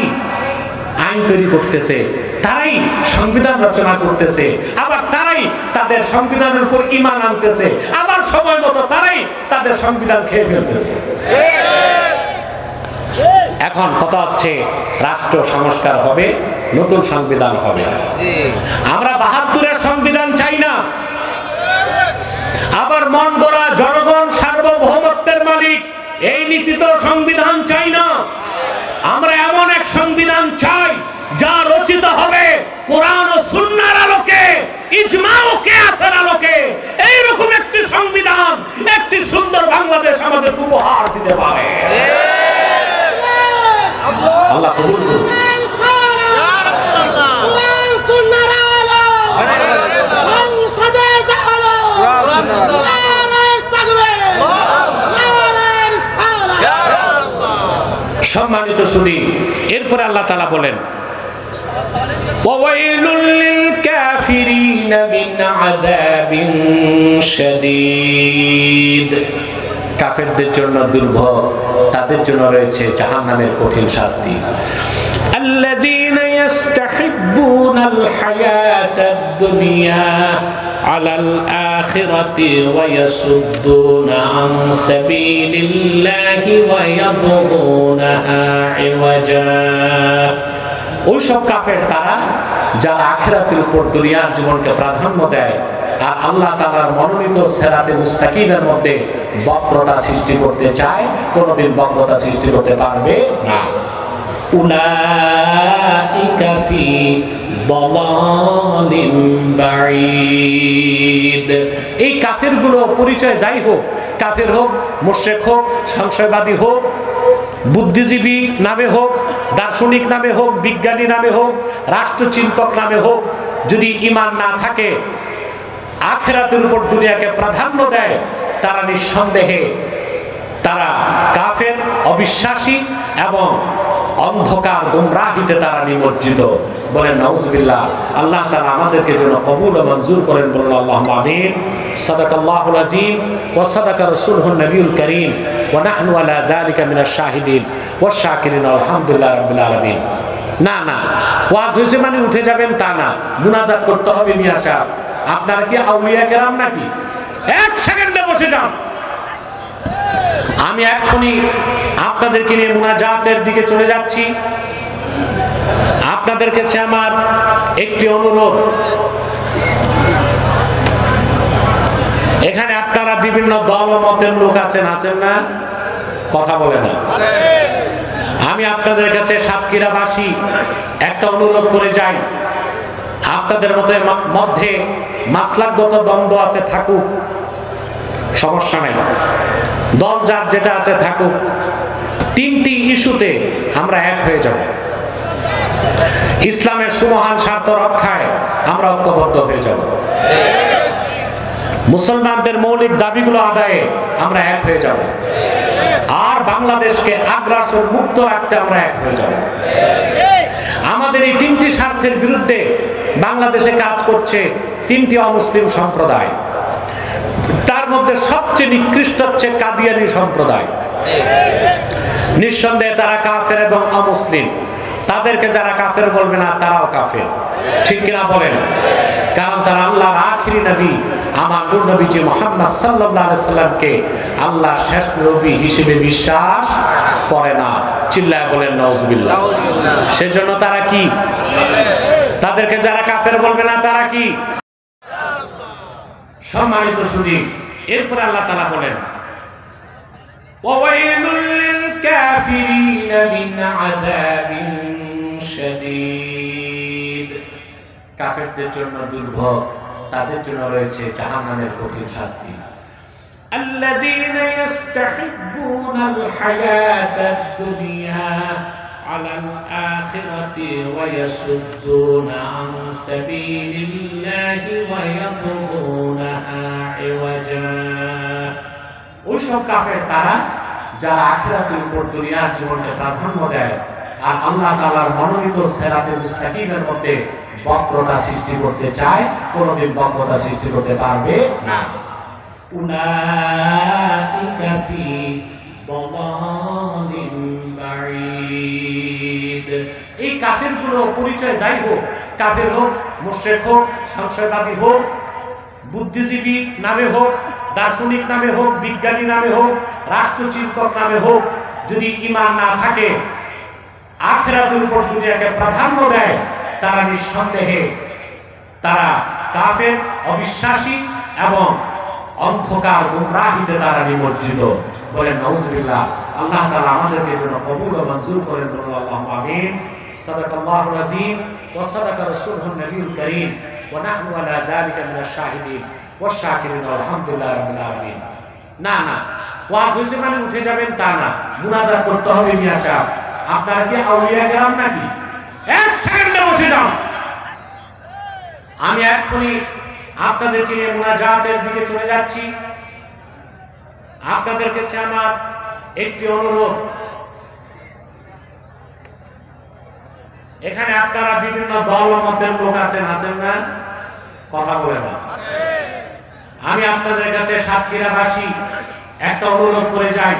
Speaker 1: আইন তৈরি করতেছে, তারাই সংবিধান রচনা করতেছে, আবার তারাই তাদের সংবিধানের উপর ঈমান আনতেছে, আবার সময় মতো তারাই তাদের সংবিধান খেয়ে ফেলতেছে। এখন কথা হচ্ছে রাষ্ট্র সংস্কার হবে, নতুন সংবিধান হবে। আমরা ৭২-এর সংবিধান চাই না, আবার মন গড়া জনগণ সার্বভৌমত্বের মালিক এই নীতিত সংবিধান চাই না। আমরা এমন এক সংবিধান চাই যা রচিত হবে কোরআন ও সুন্নাহর আলোকে, ইজমা ও কিয়াসের আলোকে। এইরকম একটি সংবিধান একটি সুন্দর বাংলাদেশ আমাদের উপহার দিতে পারে। আল্লাহ কবুল করুন। সম্মানিত সুধী, এরপরে আল্লাহ তাআলা বলেন, ওয়াইলুল লিল কাফিরিনা মিন আযাবিন শাদীদ। কাফেরদের জন্য দুর্ভোগ, তাদের জন্য রয়েছে জাহান্নামের কঠিন শাস্তি। আল্লাযীনা ইস্তাহিব্বুনাল হায়াতাদ দুনিয়া আলাল আখিরাতি ওয়া ইয়াসুদ্দুনা আন সাবিলিল্লাহি ওয়া ইয়াবগুনাহা ইওয়াজা। ওই সব কাফের তারা যারা আখিরাতের উপর দুনিয়ার জীবনকে প্রাধান্য দেয় আর আল্লাহ তাআলার মনোনীত সিরাতে মুস্তাকিমের মধ্যে বক্রতা সৃষ্টি করতে চায়, কোনোদিন বক্রতা সৃষ্টি করতে পারবে না। উলাইকা ফি দালালিন বাঈদ। এই কাফেরগুলো পরিচয় যাই হোক, কাফের হোক, মুশরিক হোক, সংশয়বাদী হোক, বুদ্ধিজীবী নামে হোক, দার্শনিক নামে হোক, বিজ্ঞানী নামে হোক, রাষ্ট্রচিন্তক নামে হোক, যদি ঈমান না থাকে, আখিরাতের উপর দুনিয়াকে প্রাধান্য দেয়, তারা নিঃসন্দেহে তারা কাফের, অবিশ্বাসী এবং অন্ধকার গোমরাহিতে তারা নিমজ্জিত। বলেন নাউজুবিল্লাহ। আল্লাহ তাআলা আমাদেরকে যেন কবুল ও মঞ্জুর করেন, বলুন আল্লাহুম্মা আমিন। সাদাকাল্লাহুল আযীম ওয়া সাদাকা রাসূলুহুন নবিয়ুল কারীম ওয়া নাহনু আলা যালিকা মিনাশ শাহিদিন ওয়াশ শাকিরিন আলহামদুলিল্লাহি রাব্বিল আলামিন। না না, ওয়াজ হইছে মানে উঠে যাবেন তা না, মুনাজাত করতে হবে। মিয়া সাহেব, আপনারা কি আউলিয়া কেরাম নাকি? এক সেকেন্ডে বসে যান। আমি এখনই আপনাদেরকে নিয়ে মুনাজাতের দিকে চলে যাচ্ছি। আপনাদের কাছে আমার একটি অনুরোধ, এখানে আপনারা বিভিন্ন দল ও মতের লোক আছেন, আছেন না? কথা বলে না। আমি আপনাদের কাছে সাতক্ষীরাবাসী একটা অনুরোধ করে যাই, আপনাদের মধ্যে মাসলাকগত দ্বন্দ্ব আছে থাকুক, সমস্যা নাই, দল যার যেটা আছে থাকুক, তিনটি ইস্যুতে আমরা এক হয়ে যাব। ইসলামের সুমহান স্বার্থ রক্ষায় আমরা ঐক্যবদ্ধ হয়ে যাব। মুসলমানদের মৌলিক দাবিগুলো আদায়ে আমরা এক হয়ে যাব। আর বাংলাদেশকে আগ্রাসন মুক্ত রাখতে আমরা এক হয়ে যাব। আমাদের এই তিনটি স্বার্থের বিরুদ্ধে বাংলাদেশে কাজ করছে তিনটি অমুসলিম সম্প্রদায়। তার মধ্যে সবচেয়ে নিকৃষ্ট হচ্ছে কাদিয়ানী সম্প্রদায়। নিঃসন্দেহে তারা কাফের এবং অমুসলিম। তাদেরকে যারা কাফের বলবে না তারাও কাফের, ঠিক কিনা বলেন? কারণ তারা আল্লাহর আখিরি নবী আমার নূর নবীজি মুহাম্মদ সাল্লাল্লাহু আলাইহি সাল্লামকে আল্লাহর শেষ নবী হিসেবে বিশ্বাস করে না। চিল্লায় বলেন নাউজুবিল্লাহ। সেজন্য তারা কি? তাদেরকে যারা কাফের বলবে না তারা কি? সম্মানিত সুধী, এরপরে আল্লাহ তাআলা বলেন ওয়াইলুল লিল কাফিরিনা মিন আযাবিন শাদীদ। কাফেরদের জন্য দুর্ভোগ, তাদের জন্য রয়েছে জাহান্নামের কঠিন শাস্তি। আল্লাযীনা ইস্তাহিব্বুনাল হায়াতাদ দুনিয়া আলাল আখিরাতি ওয়া ইয়াসুদ্দুনা আন সাবিলিল্লাহি ওয়া ইয়াবগুনাহা ইওয়াজা। ওই সব কাফের তারা যারা আখিরাতের উপর দুনিয়ার জীবনকে প্রাধান্য দেয় আর আল্লাহ তাআলার মনোনীত সিরাতে মুস্তাকিমের মধ্যে বক্রতা সৃষ্টি করতে চায়, কোনদিন বক্রতা সৃষ্টি করতে পারবে না। উলাইকা ফি দালালিন বাঈদ। এই কাফেরগুলো পরিচয় যাই হোক, কাফের হোক, মুশরিক হোক, সংশয়বাদী হোক, বুদ্ধিজীবী নামে হোক, দার্শনিক নামে হোক, বিজ্ঞানী নামে হোক, রাষ্ট্রচিন্তক নামে হোক, যদি ঈমান না থাকে, আখিরাতের উপর দুনিয়াকে প্রাধান্য দেয়, তারা নিঃসন্দেহে তারা কাফের, অবিশ্বাসী এবং অন্ধকার গুমরাহিতে তারা নিমজ্জিত। বলেন নাউজুবিল্লাহ। আল্লাহ তাআলা আমাদেরকে জন্য কবুল ও মঞ্জুর করেন, বলুন আল্লাহুম্মা আমিন। সাদাকাল্লাহুল আযীম ওয়া সাদাকা রাসূলুহুন নবিয়ুল কারীম ওয়া নাহনু আলা যালিকা মিনাশ শাহিদিন ওয়াশ শাকিরিন আলহামদুলিল্লাহি রাব্বিল আলামিন। না না, ওয়াজ হইছে মানে উঠে যাবেন তা না, মুনাজাত করতে হবে। মিয়া সাহেব, আপনারা কি আউলিয়া কেরাম নাকি? এক সেকেন্ডে বসে যান। আমি এখনই আপনাদেরকে নিয়ে মুনাজাতের দিকে চলে যাচ্ছি। আপনাদের কাছে আমার একটি অনুরোধ, এখানে আপনারা বিভিন্ন দল মতের লোক আছেন না? কথা বলে না। আমি আপনাদের কাছে সাতক্ষীরাবাসী একটা অনুরোধ করে যাই,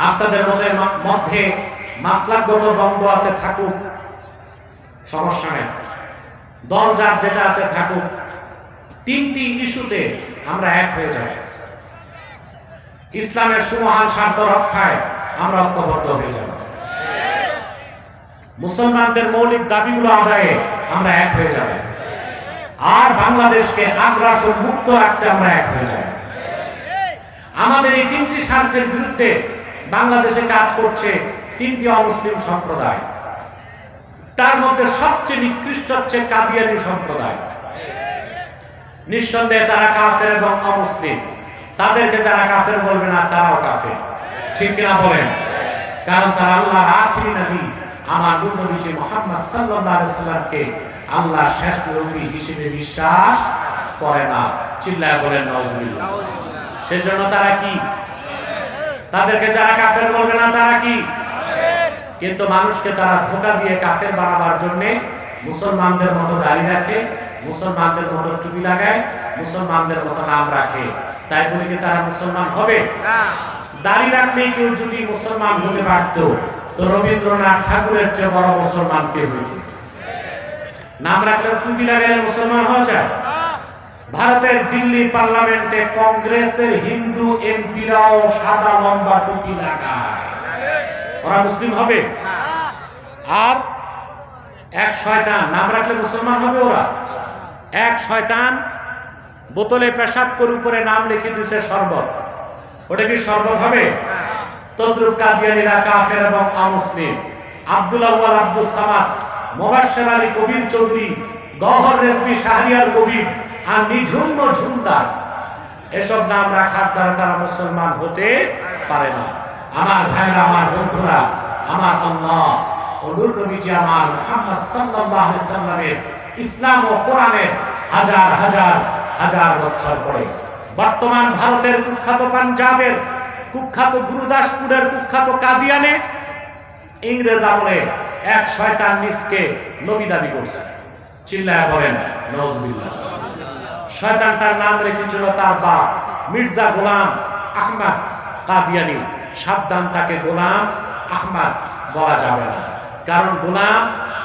Speaker 1: আপনাদের মধ্যে মাসলাকগত দ্বন্দ্ব আছে থাকুক, সমস্যা নেই, দল যার যেটা আছে থাকুক, তিনটি ইস্যুতে আমরা এক হয়ে যাব। ইসলামের সুমহান স্বার্থ রক্ষায় আমরা ঐক্যবদ্ধ হয়ে যাব। মুসলমানদের মৌলিক দাবিগুলো আদায়ে আমরা এক হয়ে যাব। আর বাংলাদেশকে আগ্রাসন মুক্ত রাখতে আমরা এক হয়ে যাব। আমাদের এই তিনটি স্বার্থের বিরুদ্ধে বাংলাদেশে কাজ করছে তিনটি অমুসলিম সম্প্রদায়। তার মধ্যে সবচেয়ে নিকৃষ্ট হচ্ছে কাদিয়ানী সম্প্রদায়। নিঃসন্দেহে তারা কাফের এবং অমুসলিম। তাদেরকে যারা কাফের বলবে না তারাও কাফের, ঠিক কিনা বলেন? কারণ তারা আল্লাহর আখিরি নবী আমার নূর নবীজি মুহাম্মদ সাল্লাল্লাহু আলাইহি সাল্লামকে আল্লাহর শেষ নবী হিসেবে বিশ্বাস করে না। চিল্লায় বলেন নাউজুবিল্লাহ। সেজন্য তারা কি? তাদেরকে যারা কাফের বলবে না তারা কি? কিন্তু মানুষকে তারা ধোঁকা দিয়ে কাফের বানাবার জন্য মুসলমানদের মতো দাড়ি রাখে, মুসলমানদের মতো টুপি লাগায়, মুসলমানদের মতো নাম রাখে। তাই বলে কি তারা মুসলমান হবে? দাড়ি রাখলে কেউ যদি মুসলমান হতে পারত, তো রবীন্দ্রনাথ ঠাকুরের চেয়ে বড় মুসলমান কে হইত? নাম রাখলে, টুপি লাগালে মুসলমান হওয়া যায়? ভারতের দিল্লি পার্লামেন্টে কংগ্রেসের হিন্দু এমপিরাও সাদা লম্বা টুপি লাগায়, ওরা মুসলিম হবে? আর এক শয়তান নাম রাখলে মুসলমান হবে ওরা? এক শয়তান বোতলে পেশাব করে উপরে নাম লিখে দিছে শরবত, ওটা কি শরবত হবে? তদ্রুপ কাদিয়ানীরা কাফের এবং অমুসলিম। আব্দুল আউয়াল আব্দুল সামাদ, মোবাশ্বের আলী কবির চৌধুরী, গওহর রেজভী শাহরিয়ার কবির আর নিঝুম ঝুমদার, এসব নাম রাখার দ্বারা তারা মুসলমান হতে পারে না। আমার ভাইরা, আমার বন্ধুরা, আমার আল্লাহ ও নূর নবীজি আমার মুহাম্মদ সাল্লাল্লাহু আলাইহি সাল্লামের ইসলাম ও কোরআনের হাজার হাজার হাজার বছর পরে বর্তমান ভারতের কুখ্যাত পাঞ্জাবের কুখ্যাত গুরুদাসপুরের কুখ্যাত কাদিয়ানে ইংরেজ আমলে এক শয়তান নিজকে নবী দাবি করছে। চিল্লায়া বলেন নাউজুবিল্লাহ। শয়তানটার নাম রেখেছিল তার বাপ মির্জা গোলাম আহমদ কাদিয়ানী। সাবধান, তাকে গোলাম আহমদ বলা যাবে না, কারণ গোলাম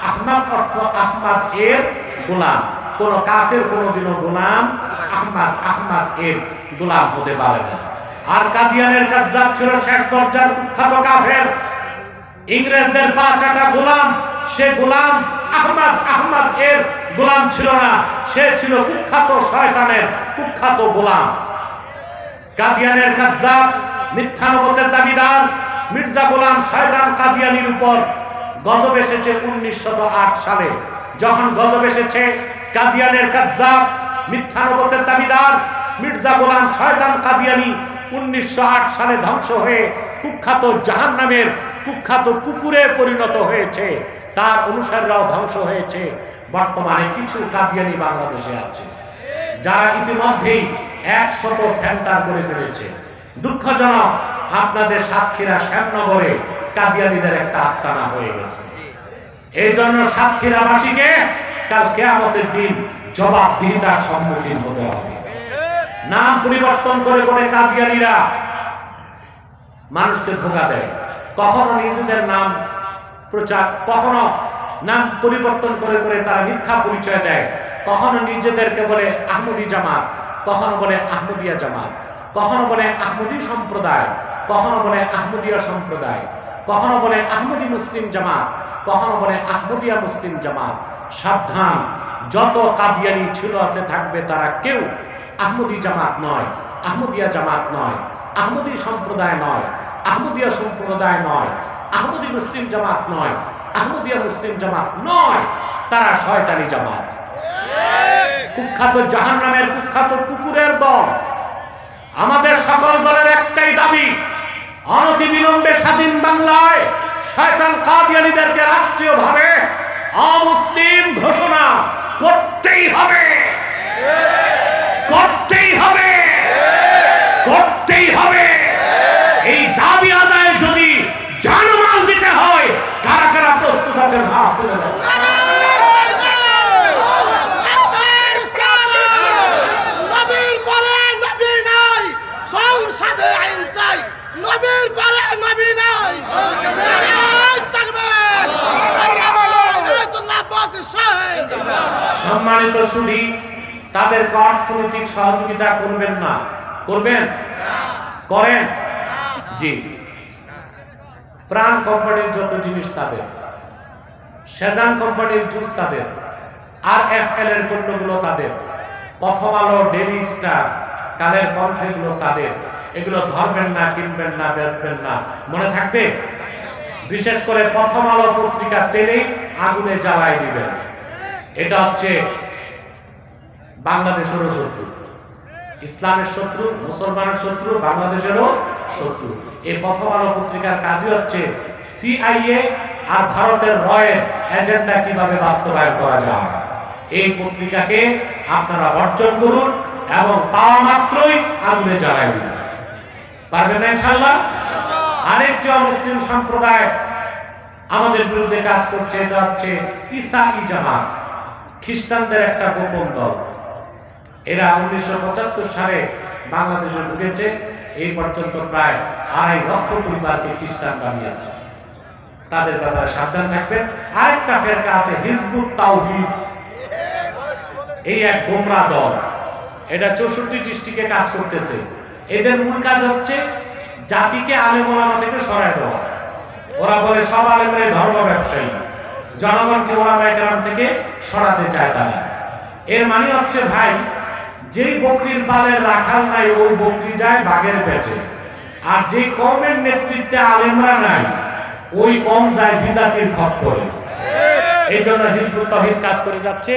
Speaker 1: আহমদ অর্থ আহমদ এর গোলাম। কোন কাফের কোনদিনও গোলাম আহমদ এর গোলাম হতে পারে না। আর কাদিয়ানের কাজ্জাব ছিল শেষ দরজার কুখ্যাত কাফের, ইংরেজদের পাঁচাটা গোলাম। সে গোলাম আহমদ এর গোলাম ছিল না, সে ছিল কুখ্যাত শয়তানের কুখ্যাত গোলাম। কাদিয়ানের কাজ্জাব মিথ্যা নবুয়তের দাবিদার মির্জা গোলাম শয়তান কাদিয়ানীর উপর গজব এসেছে 1908 সালে। যখন গজব এসেছে, কাদিয়ানের কাজ্জাব মিথ্যা নবুয়তের দাবিদার মির্জা গোলাম শয়তান কাদিয়ানী 1908 সালে ধ্বংস হয়ে কুখ্যাত জাহান্নামের কুখ্যাত কুকুরে পরিণত হয়েছে। তার অনুসারীরাও ধ্বংস হয়েছে। বর্তমানে কিছু কাদিয়ানী বাংলাদেশে আছে যারা ইতিমধ্যেই 100 সেন্টার করে ফেলেছে। দুঃখজনক, আপনাদের সাতক্ষীরা শ্যামনগরে কাদিয়ানীদের একটা আস্তানা হয়ে গেছে। এই জন্য সাতক্ষীরাবাসীকে কাল কিয়ামতের দিন জবাবদিহিতার সম্মুখীন হতে হবে। নাম পরিবর্তন করে করে কাদিয়ানীরা মানুষকে ধোঁকা দেয়। কখনো নিজেদের নাম প্রচার, কখনো নাম পরিবর্তন করে করে তারা মিথ্যা পরিচয় দেয়। কখনো নিজেদেরকে বলে আহমদী জামাত, কখনো বলে আহমদিয়া জামাত, কখনো বলে আহমদী সম্প্রদায়, কখনো বলে আহমদিয়া সম্প্রদায়, কখনো বলে আহমদী মুসলিম জামাত, কখনো বলে আহমদিয়া মুসলিম জামাত। সাবধান, যত কাদিয়ানী ছিল আছে থাকবে, তারা কেউ আহমদী জামাত নয়, আহমদিয়া জামাত নয়, আহমদী সম্প্রদায় নয়, আহমদিয়া সম্প্রদায় নয়, আহমদী মুসলিম জামাত নয়, আহমদিয়া মুসলিম জামাত নয়, তারা শয়তানি জামাত, কুখ্যাত জাহান্নামের কুখ্যাত কুকুরের দল। আমাদের সকল দলের একটাই দাবি, অনতিবিলম্বে স্বাধীন বাংলায় শয়তান কাদিয়ানীদেরকে রাষ্ট্রীয়ভাবে অমুসলিম ঘোষণা করতেই হবে, করতেই হবে, করতেই হবে। এই দাবি আদায় যদি জানমাল দিতে হয়, কারা কারা প্রস্তুত আছেন? হাত তুলে দেন। সম্মানিত সুধী, তাদের অর্থনৈতিক সহযোগিতা করবেন না? করবেন? করেন? জি। প্রাণ কোম্পানির যত জিনিস তাদের, সেজান কোম্পানির জুস তাদের, RFL এর পণ্যগুলো তাদের, প্রথম আলো, ডেইলি স্টার, কালের কণ্ঠেগুলো তাদের। এগুলো ধরবেন না, কিনবেন না, বেচবেন না, মনে থাকবে। বিশেষ করে প্রথম আলো পত্রিকা পেলেই আগুনে জ্বালায় দিবেন। এটা হচ্ছে বাংলাদেশেরও শত্রু, ইসলামের শত্রু, মুসলমানের শত্রু, বাংলাদেশেরও শত্রু। এই প্রথম আলো পত্রিকার কাজই হচ্ছে CIA আর ভারতের রয়ের এজেন্ডা কিভাবে বাস্তবায়ন করা যায়। এই পত্রিকাকে আপনারা বর্জন করুন এবং পাওয়া মাত্রই আগুনে জ্বালাই দিন। পারবেন না ইনশাআল্লাহ? আরেকটি মুসলিম সম্প্রদায় আমাদের বিরুদ্ধে কাজ করছে, এটা হচ্ছে ঈসাই জামাত, খ্রিস্টানদের একটা গোপন দল। এরা 1975 সালে বাংলাদেশে ঢুকেছে। এই পর্যন্ত প্রায় 2.5 লক্ষ পরিবারকে খ্রিস্টান বানিয়েছে। তাদের ব্যাপারে সাবধান থাকবেন। আরেকটা ফেরকা আছে হিজবুত তাওহীদ, এই এক গোমরা দল। এটা 64 ডিস্ট্রিক্টে কাজ করতেছে। এদের মূল কাজ হচ্ছে জাতিকে আলেম ওলামা থেকে সরায় দেওয়া। ওরা বলে সব আলেমরাই ধর্ম ব্যবসায়ী, জনগণকে ওলামায়ে কেরাম থেকে সরাতে চায় তারা। এর মানে হচ্ছে ভাই, যেই বকরির পালের রাখাল নাই, ওই বকরি যায় বাঘের পেটে। আর যে কওমের নেতৃত্বে আলেমরা নাই ওই কওম যায় বিজাতির খপ্পরে। এই জন্য হিজবুত তাওহীদ কাজ করে যাচ্ছে,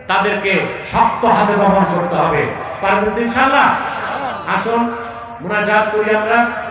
Speaker 1: তাদেরকে শক্ত হাতে দমন করতে হবে। পারবেন ইনশাআল্লাহ? আসুন মুনাজাত করি আমরা।